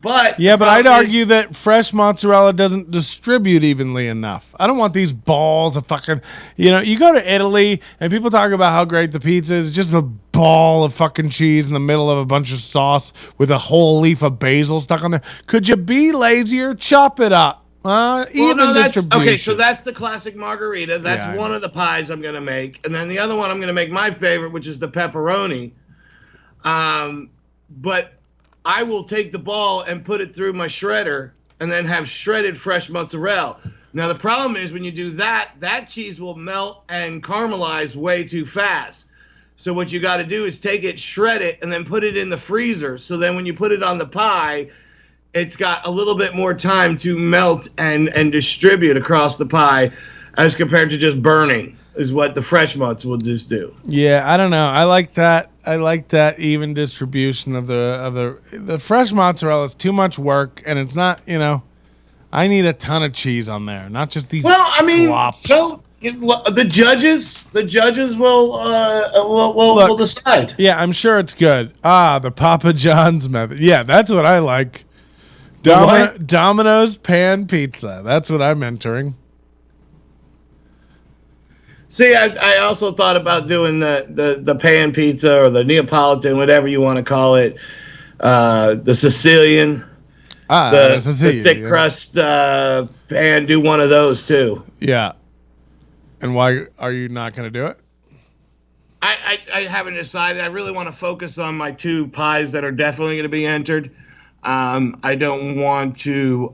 S6: But
S1: Yeah,
S6: the
S1: but I'd
S6: problem is-
S1: argue that fresh mozzarella doesn't distribute evenly enough. I don't want these balls of fucking, you go to Italy and people talk about how great the pizza is. It's just a ball of fucking cheese in the middle of a bunch of sauce with a whole leaf of basil stuck on there. Could you be lazier? Chop it up. Even distribution.
S6: Okay, so that's the classic margarita. That's
S1: Yeah, I
S6: one
S1: know.
S6: of the pies I'm going to make. And then the other one I'm going to make my favorite, which is the pepperoni. But I will take the ball and put it through my shredder and then have shredded fresh mozzarella. Now, the problem is when you do that, that cheese will melt and caramelize way too fast. So what you got to do is take it, shred it, and then put it in the freezer. So then when you put it on the pie, it's got a little bit more time to melt and distribute across the pie as compared to just burning is what the fresh mozz will just do.
S1: Yeah, I don't know. I like that. I like that even distribution of the fresh mozzarella is too much work, and it's not. I need a ton of cheese on there, not just these.
S6: Well, I mean,
S1: glops.
S6: so the judges will decide.
S1: Yeah, I'm sure it's good. The Papa John's method. Yeah, that's what I like.
S6: What?
S1: Domino's pan pizza. That's what I'm entering.
S6: See, I also thought about doing the pan pizza or the Neapolitan, whatever you want to call it, the Sicilian, the thick crust pan. Do one of those too.
S1: Yeah. And why are you not going to do it?
S6: I haven't decided. I really want to focus on my two pies that are definitely going to be entered. I don't want to,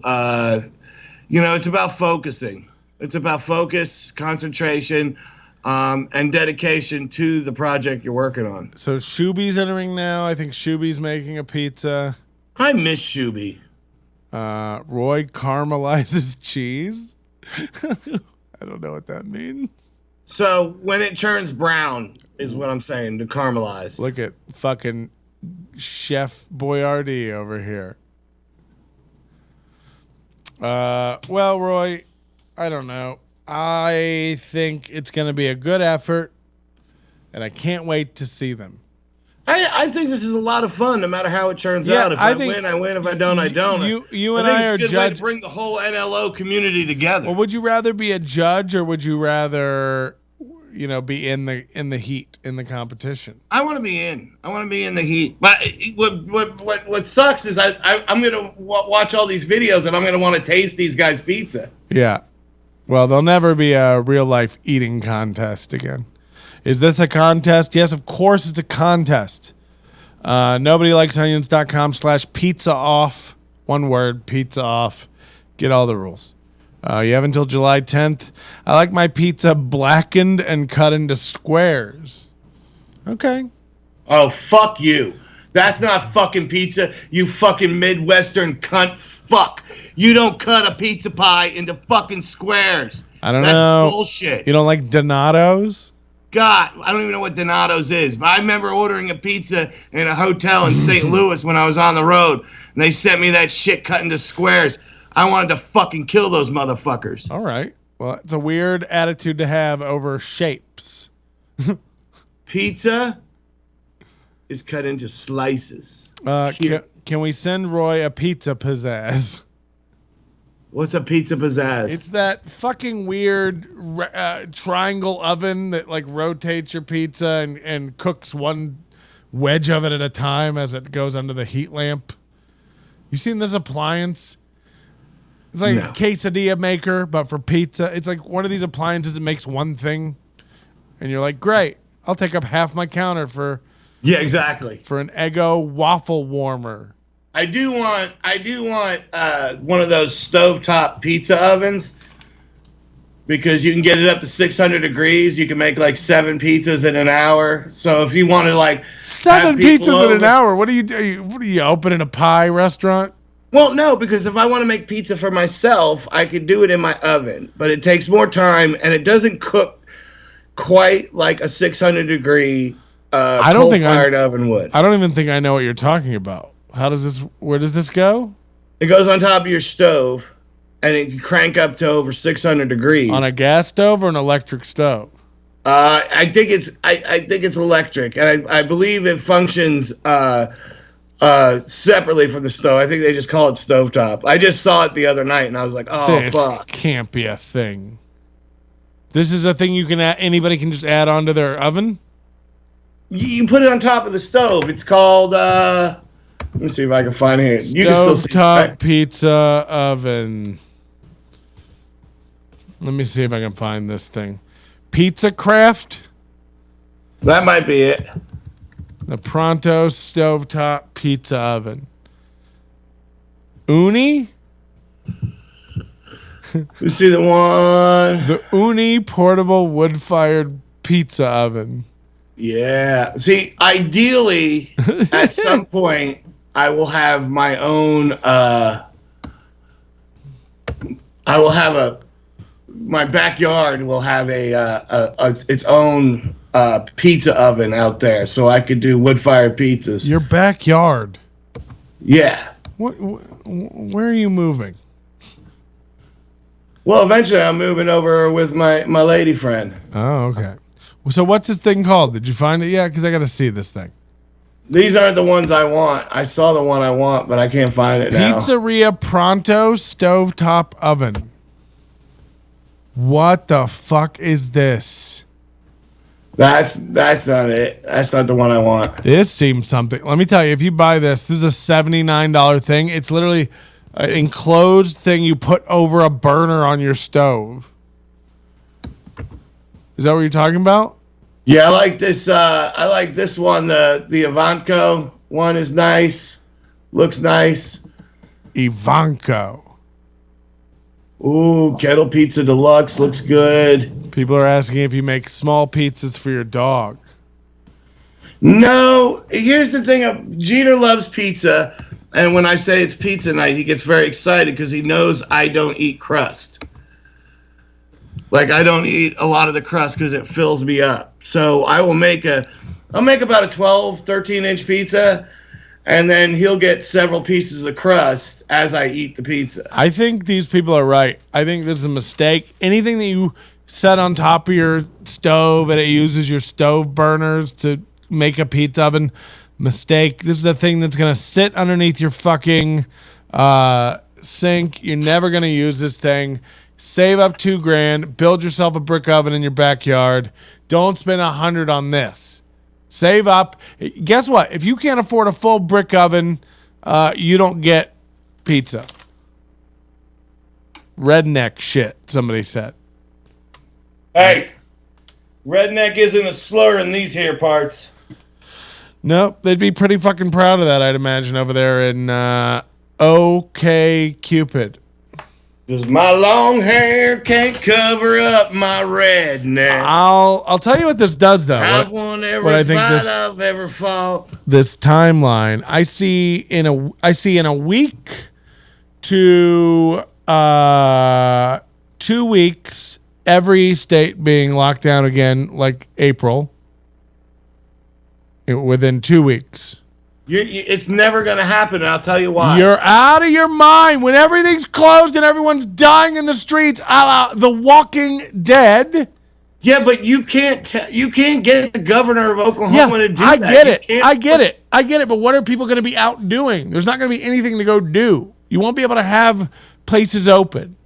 S6: it's about focusing. It's about focus, concentration, and dedication to the project you're working on.
S1: So Shuby's entering now. I think Shuby's making a pizza.
S6: I miss Shuby.
S1: Roy caramelizes cheese. I don't know what that means.
S6: So when it turns brown is what I'm saying, to caramelize.
S1: Look at fucking Chef Boyardee over here. Well, Roy, I don't know. I think it's going to be a good effort, and I can't wait to see them.
S6: I think this is a lot of fun, no matter how it turns
S1: Yeah,
S6: out. If
S1: I
S6: I
S1: think
S6: win, I win. If I don't, I don't.
S1: You and I are
S6: it's a good way to
S1: judge.
S6: bring the whole NLO community together.
S1: Well, would you rather be a judge, or would you rather, be in the heat in the competition?
S6: I want to be in. I want to be in the heat. But what sucks is I'm gonna watch all these videos and I'm gonna want to taste these guys' pizza.
S1: Yeah. Well, there'll never be a real life eating contest again. Is this a contest? Yes, of course it's a contest. NobodyLikesOnions.com/pizza off. One word, pizza off. Get all the rules. You have until July 10th. I like my pizza blackened and cut into squares. Okay.
S6: Oh, fuck you. That's not fucking pizza, you fucking Midwestern cunt fuck. You don't cut a pizza pie into fucking squares.
S1: I don't
S6: That's
S1: know.
S6: bullshit.
S1: You don't like Donato's?
S6: God, I don't even know what Donato's is, but I remember ordering a pizza in a hotel in St. Louis when I was on the road, and they sent me that shit cut into squares. I wanted to fucking kill those motherfuckers.
S1: All right. Well, it's a weird attitude to have over shapes.
S6: Pizza is cut into slices.
S1: Can we send Roy a pizza pizzazz?
S6: What's a pizza pizzazz?
S1: It's that fucking weird triangle oven that like rotates your pizza and cooks one wedge of it at a time as it goes under the heat lamp. You seen this appliance? It's like a quesadilla maker, but for pizza. It's like one of these appliances that makes one thing. And you're like, great, I'll take up half my counter for
S6: exactly.
S1: For an Eggo waffle warmer.
S6: I do want one of those stovetop pizza ovens because you can get it up to 600 degrees. You can make like 7 pizzas in an hour. So if you want to like
S1: 7 pizzas in an hour, what are you doing? What are you opening a pie restaurant?
S6: Well, no, because if I want to make pizza for myself, I could do it in my oven, but it takes more time and it doesn't cook quite like a 600 degree coal-fired oven would.
S1: I don't even think I know what you're talking about. Where does this go?
S6: It goes on top of your stove, and it can crank up to over 600 degrees.
S1: On a gas stove or an electric stove?
S6: I think it's electric, and I believe it functions separately from the stove. I think they just call it stovetop. I just saw it the other night, and I was like, oh,
S1: This
S6: fuck.
S1: can't be a thing. This is a thing you can add, anybody can just add onto their oven?
S6: You put it on top of the stove. It's called, let me see if I can find it here. You can still see it,
S1: Stovetop
S6: right?
S1: pizza oven. Let me see if I can find this thing. Pizza Craft?
S6: That might be it.
S1: The Pronto Stovetop Pizza Oven. Uni?
S6: You see the one?
S1: The Uni Portable Wood-Fired Pizza Oven.
S6: Yeah. See, ideally, at some point, I will have my own, my backyard will have its own pizza oven out there, so I could do wood-fired pizzas.
S1: Your backyard.
S6: Yeah.
S1: Where are you moving?
S6: Well, eventually I'm moving over with my lady friend.
S1: Oh, okay. So what's this thing called? Did you find it yet? Because I got to see this thing.
S6: These aren't the ones I want. I saw the one I want, but I can't find it now.
S1: Pizzeria Pronto Stovetop Oven. What the fuck is this?
S6: That's not it. That's not the one I want.
S1: This seems something. Let me tell you, if you buy this is a $79 thing. It's literally an enclosed thing you put over a burner on your stove. Is that what you're talking about?
S6: Yeah, I like this. I like this one. The Ivanko one is nice. Looks nice.
S1: Ivanko.
S6: Ooh, Kettle Pizza Deluxe looks good.
S1: People are asking if you make small pizzas for your dog.
S6: No, here's the thing. Jeter loves pizza, and when I say it's pizza night, he gets very excited because he knows I don't eat crust. Like, I don't eat a lot of the crust because it fills me up. So I'll make about a 12, 13-inch pizza, and then he'll get several pieces of crust as I eat the pizza.
S1: I think these people are right. I think this is a mistake. Anything that you set on top of your stove and it uses your stove burners to make a pizza oven, mistake. This is a thing that's going to sit underneath your fucking sink. You're never going to use this thing. Save up $2,000. Build yourself a brick oven in your backyard. Don't spend $100 on this. Save up. Guess what? If you can't afford a full brick oven, you don't get pizza. Redneck shit, somebody said.
S6: Hey, redneck isn't a slur in these here parts.
S1: Nope, they'd be pretty fucking proud of that, I'd imagine, over there in OK Cupid.
S6: Because my long hair can't cover up my redneck.
S1: I'll tell you what this does, though.
S6: I've won every fight I've ever fought.
S1: This timeline I see in a week to 2 weeks, every state being locked down again, like April. Within 2 weeks.
S6: It's never going to happen, and I'll tell you why.
S1: You're out of your mind. When everything's closed and everyone's dying in the streets, a la The Walking Dead.
S6: Yeah, but you can't get the governor of Oklahoma to do that.
S1: I get it. But what are people going to be out doing? There's not going to be anything to go do. You won't be able to have places open.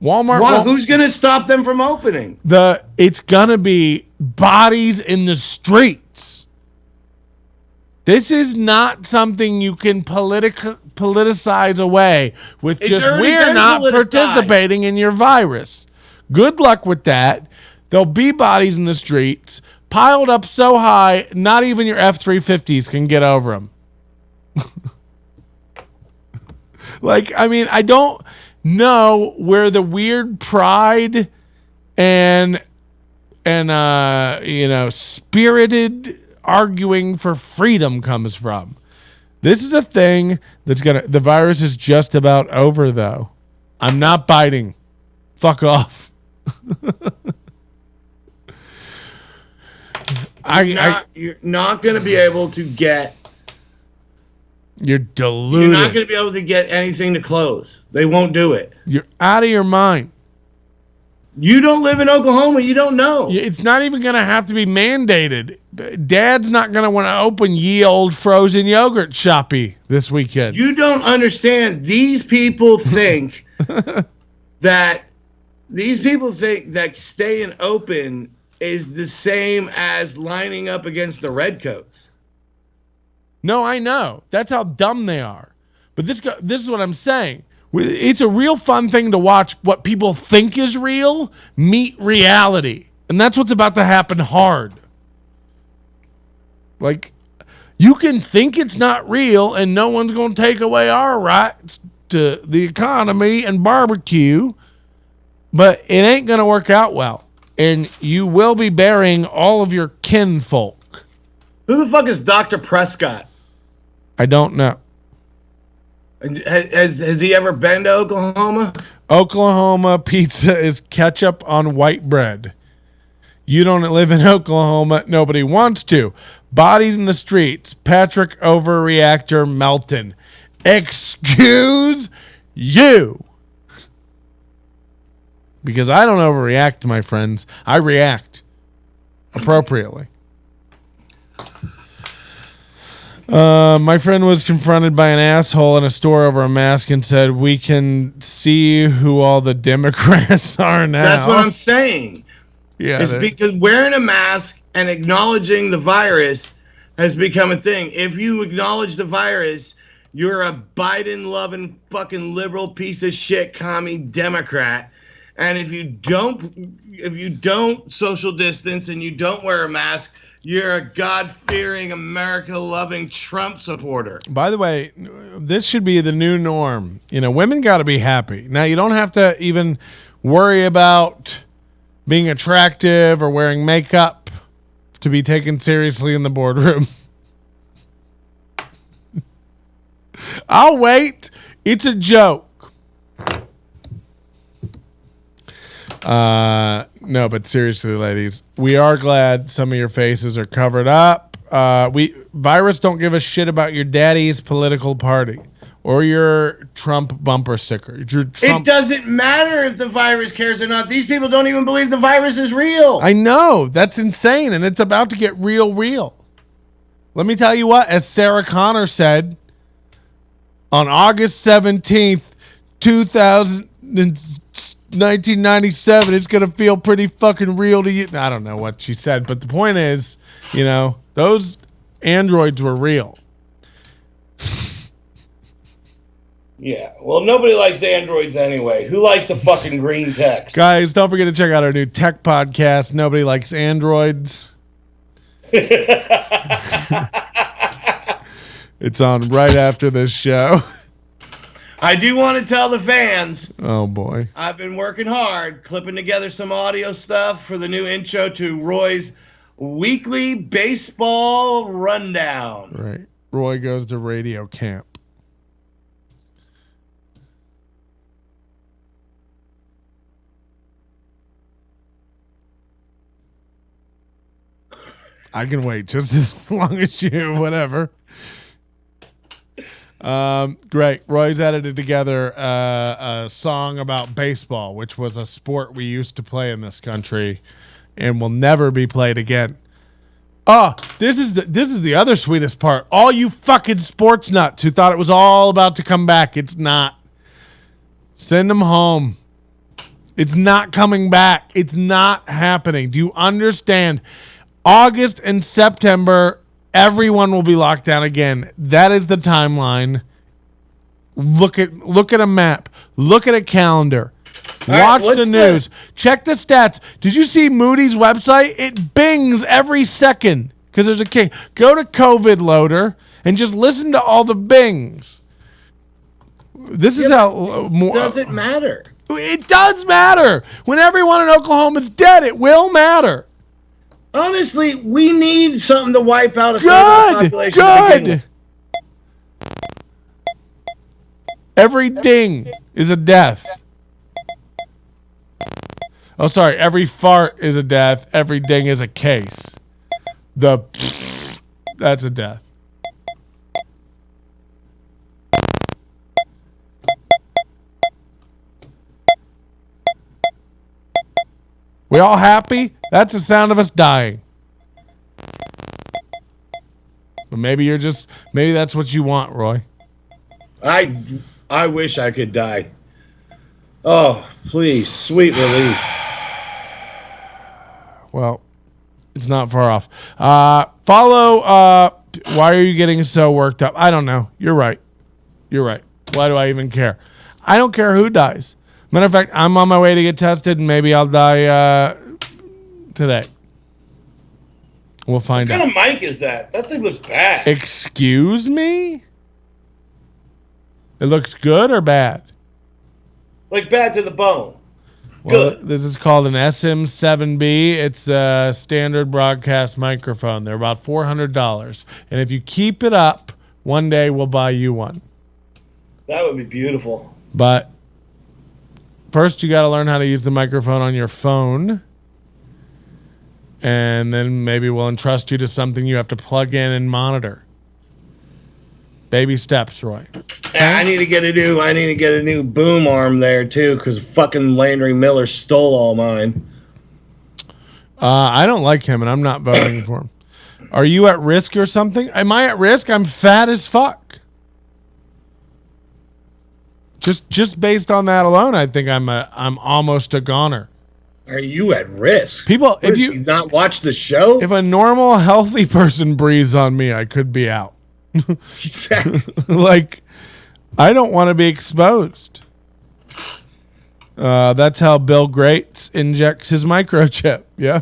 S1: Walmart.
S6: Why? Who's going to stop them from opening?
S1: It's going to be bodies in the streets. This is not something you can politicize away with just we're not participating in your virus. Good luck with that. There'll be bodies in the streets piled up so high, not even your F-350s can get over them. I don't know where the weird pride and spirited arguing for freedom comes from. This is a thing the virus is just about over, though. I'm not biting. Fuck off.
S6: You're not going to be able to get.
S1: You're deluded.
S6: You're not going to be able to get anything to close. They won't do it.
S1: You're out of your mind.
S6: You don't live in Oklahoma. You don't know.
S1: It's not even going to have to be mandated. Dad's not going to want to open ye old frozen yogurt shoppy this weekend.
S6: You don't understand. These people think that staying open is the same as lining up against the redcoats.
S1: No, I know. That's how dumb they are. But this is what I'm saying. It's a real fun thing to watch what people think is real meet reality. And that's what's about to happen hard. Like, you can think it's not real and no one's going to take away our rights to the economy and barbecue, but it ain't going to work out well. And you will be burying all of your kinfolk.
S6: Who the fuck is Dr. Prescott?
S1: I don't know.
S6: Has he ever been to Oklahoma?
S1: Oklahoma pizza is ketchup on white bread. You don't live in Oklahoma. Nobody wants to. Bodies in the streets. Patrick Overreactor Melton. Excuse you. Because I don't overreact, my friends. I react appropriately. My friend was confronted by an asshole in a store over a mask and said, "We can see who all the Democrats are now."
S6: That's what I'm saying.
S1: Yeah,
S6: it's because wearing a mask and acknowledging the virus has become a thing. If you acknowledge the virus, you're a Biden-loving fucking liberal piece of shit commie Democrat. And if you don't social distance and you don't wear a mask, you're a God-fearing, America-loving Trump supporter.
S1: By the way, this should be the new norm. You know, women got to be happy. Now, you don't have to even worry about being attractive or wearing makeup to be taken seriously in the boardroom. I'll wait. It's a joke. No, but seriously, ladies, we are glad some of your faces are covered up. Virus don't give a shit about your daddy's political party or your Trump bumper sticker.
S6: It doesn't matter if the virus cares or not. These people don't even believe the virus is real.
S1: I know. That's insane, and it's about to get real. Let me tell you what, as Sarah Connor said, on August 17th, 1997, it's going to feel pretty fucking real to you. I don't know what she said, but the point is, you know, those androids were real.
S6: Yeah, well, nobody likes androids anyway. Who likes a fucking green text?
S1: Guys, don't forget to check out our new tech podcast, Nobody Likes Androids. It's on right after this show.
S6: I do want to tell the fans.
S1: Oh, boy.
S6: I've been working hard, clipping together some audio stuff for the new intro to Roy's weekly baseball rundown.
S1: Right. Roy goes to radio camp. I can wait just as long as you, whatever. Great. Roy's edited together a song about baseball, which was a sport we used to play in this country and will never be played again. Oh, this is the other sweetest part. All you fucking sports nuts who thought it was all about to come back. It's not. Send them home. It's not coming back. It's not happening. Do you understand? August and September, everyone will be locked down again. That is the timeline. Look at a map. Look at a calendar. Watch the news. Check the stats. Did you see Moody's website? It bings every second because there's a case. Go to COVID Loader and just listen to all the bings. This is how more.
S6: Does it matter?
S1: It does matter. When everyone in Oklahoma is dead, it will matter.
S6: Honestly, we need something to wipe out a population.
S1: Good. Every ding is a death. Oh, sorry. Every fart is a death. Every ding is a case. That's a death. We all happy? That's the sound of us dying. But maybe that's what you want, Roy.
S6: I wish I could die. Oh, please, sweet relief.
S1: Well, it's not far off. Follow. Why are you getting so worked up? I don't know. You're right. Why do I even care? I don't care who dies. Matter of fact, I'm on my way to get tested, and maybe I'll die today. We'll find out.
S6: What kind of mic is that? That thing looks bad.
S1: Excuse me? It looks good or bad?
S6: Like bad to the bone.
S1: Well,
S6: Good.
S1: this is called an SM7B. It's a standard broadcast microphone. They're about $400. And if you keep it up, one day we'll buy you one.
S6: That would be beautiful.
S1: But first, you got to learn how to use the microphone on your phone. And then maybe we'll entrust you to something you have to plug in and monitor. Baby steps, Roy.
S6: Yeah, I need to get a new boom arm there too, because fucking Landry Miller stole all mine.
S1: I don't like him, and I'm not voting for him. Are you at risk or something? Am I at risk? I'm fat as fuck. Just based on that alone, I think I'm almost a goner.
S6: Are you at risk?
S1: People, if you
S6: not watch the show,
S1: if a normal, healthy person breathes on me, I could be out. Like, I don't want to be exposed. That's how Bill Gates injects his microchip. Yeah.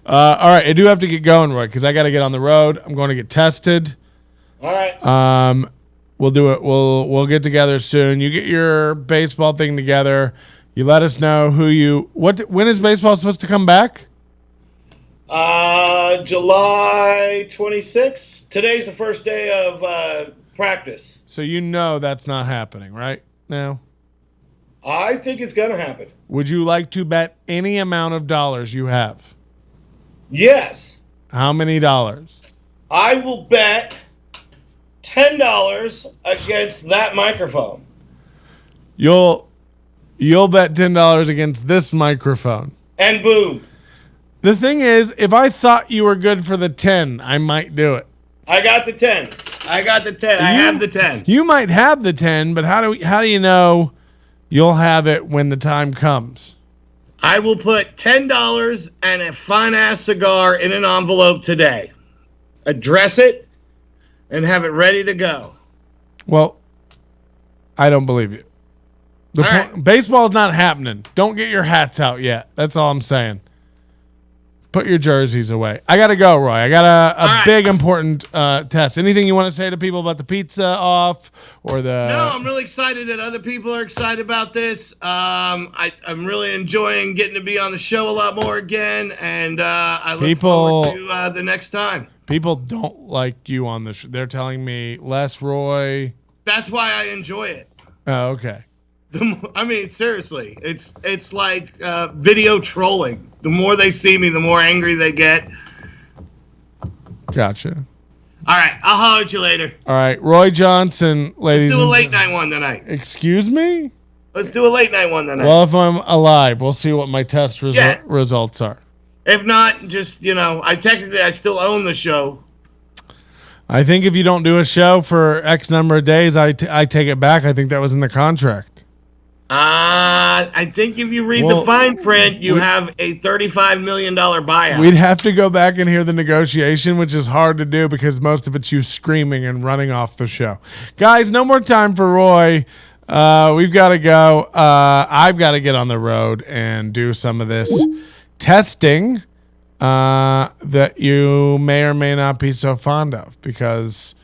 S1: All right, I do have to get going, Roy, because I got to get on the road. I'm going to get tested.
S6: all right.
S1: We'll do it. We'll get together soon. You get your baseball thing together. You let us know when is baseball supposed to come back?
S6: July 26th. Today's the first day of practice.
S1: So that's not happening right now.
S6: I think it's gonna happen.
S1: Would you like to bet any amount of dollars you have?
S6: Yes.
S1: How many dollars?
S6: I will bet $10 against that microphone.
S1: You'll bet $10 against this microphone.
S6: And boom.
S1: The thing is, if I thought you were good for the 10, I might do it.
S6: I got the 10. I have the 10.
S1: You might have the 10, but how do you know you'll have it when the time comes?
S6: I will put $10 and a fine-ass cigar in an envelope today. Address it and have it ready to go.
S1: Well, I don't believe you. Baseball is not happening. Don't get your hats out yet. That's all I'm saying. Put your jerseys away. I got to go, Roy. I got a big, important test. Anything you want to say to people about the pizza off or the...
S6: No, I'm really excited that other people are excited about this. I'm really enjoying getting to be on the show a lot more again, and I look forward to the next time.
S1: People don't like you on the show. They're telling me, less Roy.
S6: That's why I enjoy it.
S1: Oh, okay.
S6: I mean, seriously, it's like video trolling. The more they see me, the more angry they get.
S1: Gotcha.
S6: All right, I'll holler at you later.
S1: All right, Roy Johnson, ladies.
S6: Let's do a late night one tonight.
S1: Excuse me?
S6: Let's do a late night one tonight.
S1: Well, if I'm alive, we'll see what my test results are.
S6: If not, just, I still own the show.
S1: I think if you don't do a show for X number of days, I take it back. I think that was in the contract.
S6: I think if you read the fine print, you have a $35 million buyout.
S1: We'd have to go back and hear the negotiation, which is hard to do because most of it's you screaming and running off the show. Guys, no more time for Roy. We've got to go. I've got to get on the road and do some of this testing that you may or may not be so fond of because...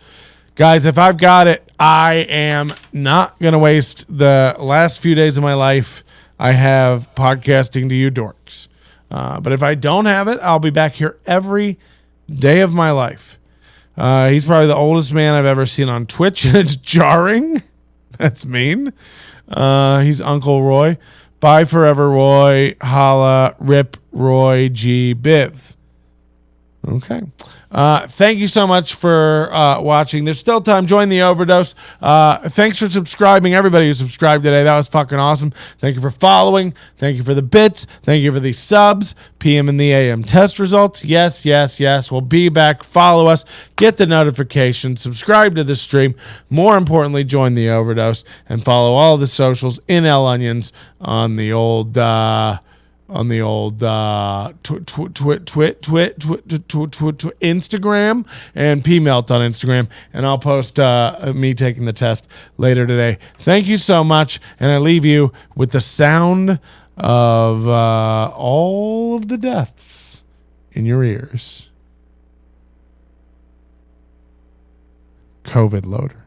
S1: Guys, if I've got it, I am not going to waste the last few days of my life I have podcasting to you dorks. But if I don't have it, I'll be back here every day of my life. He's probably the oldest man I've ever seen on Twitch, and it's jarring. That's mean. He's Uncle Roy. Bye forever, Roy. Holla, rip, Roy G. Biv. Okay. Thank you so much for watching. There's still time. Join the overdose. Thanks for subscribing. Everybody who subscribed today. That was fucking awesome. Thank you for following. Thank you for the bits. Thank you for the subs. PM and the AM test results. Yes, yes, yes. We'll be back. Follow us. Get the notifications. Subscribe to the stream. More importantly, join the overdose and follow all the socials in L Onions on the old Instagram and PMelt on Instagram, and I'll post me taking the test later today. Thank you so much, and I leave you with the sound of all of the deaths in your ears. COVID loader.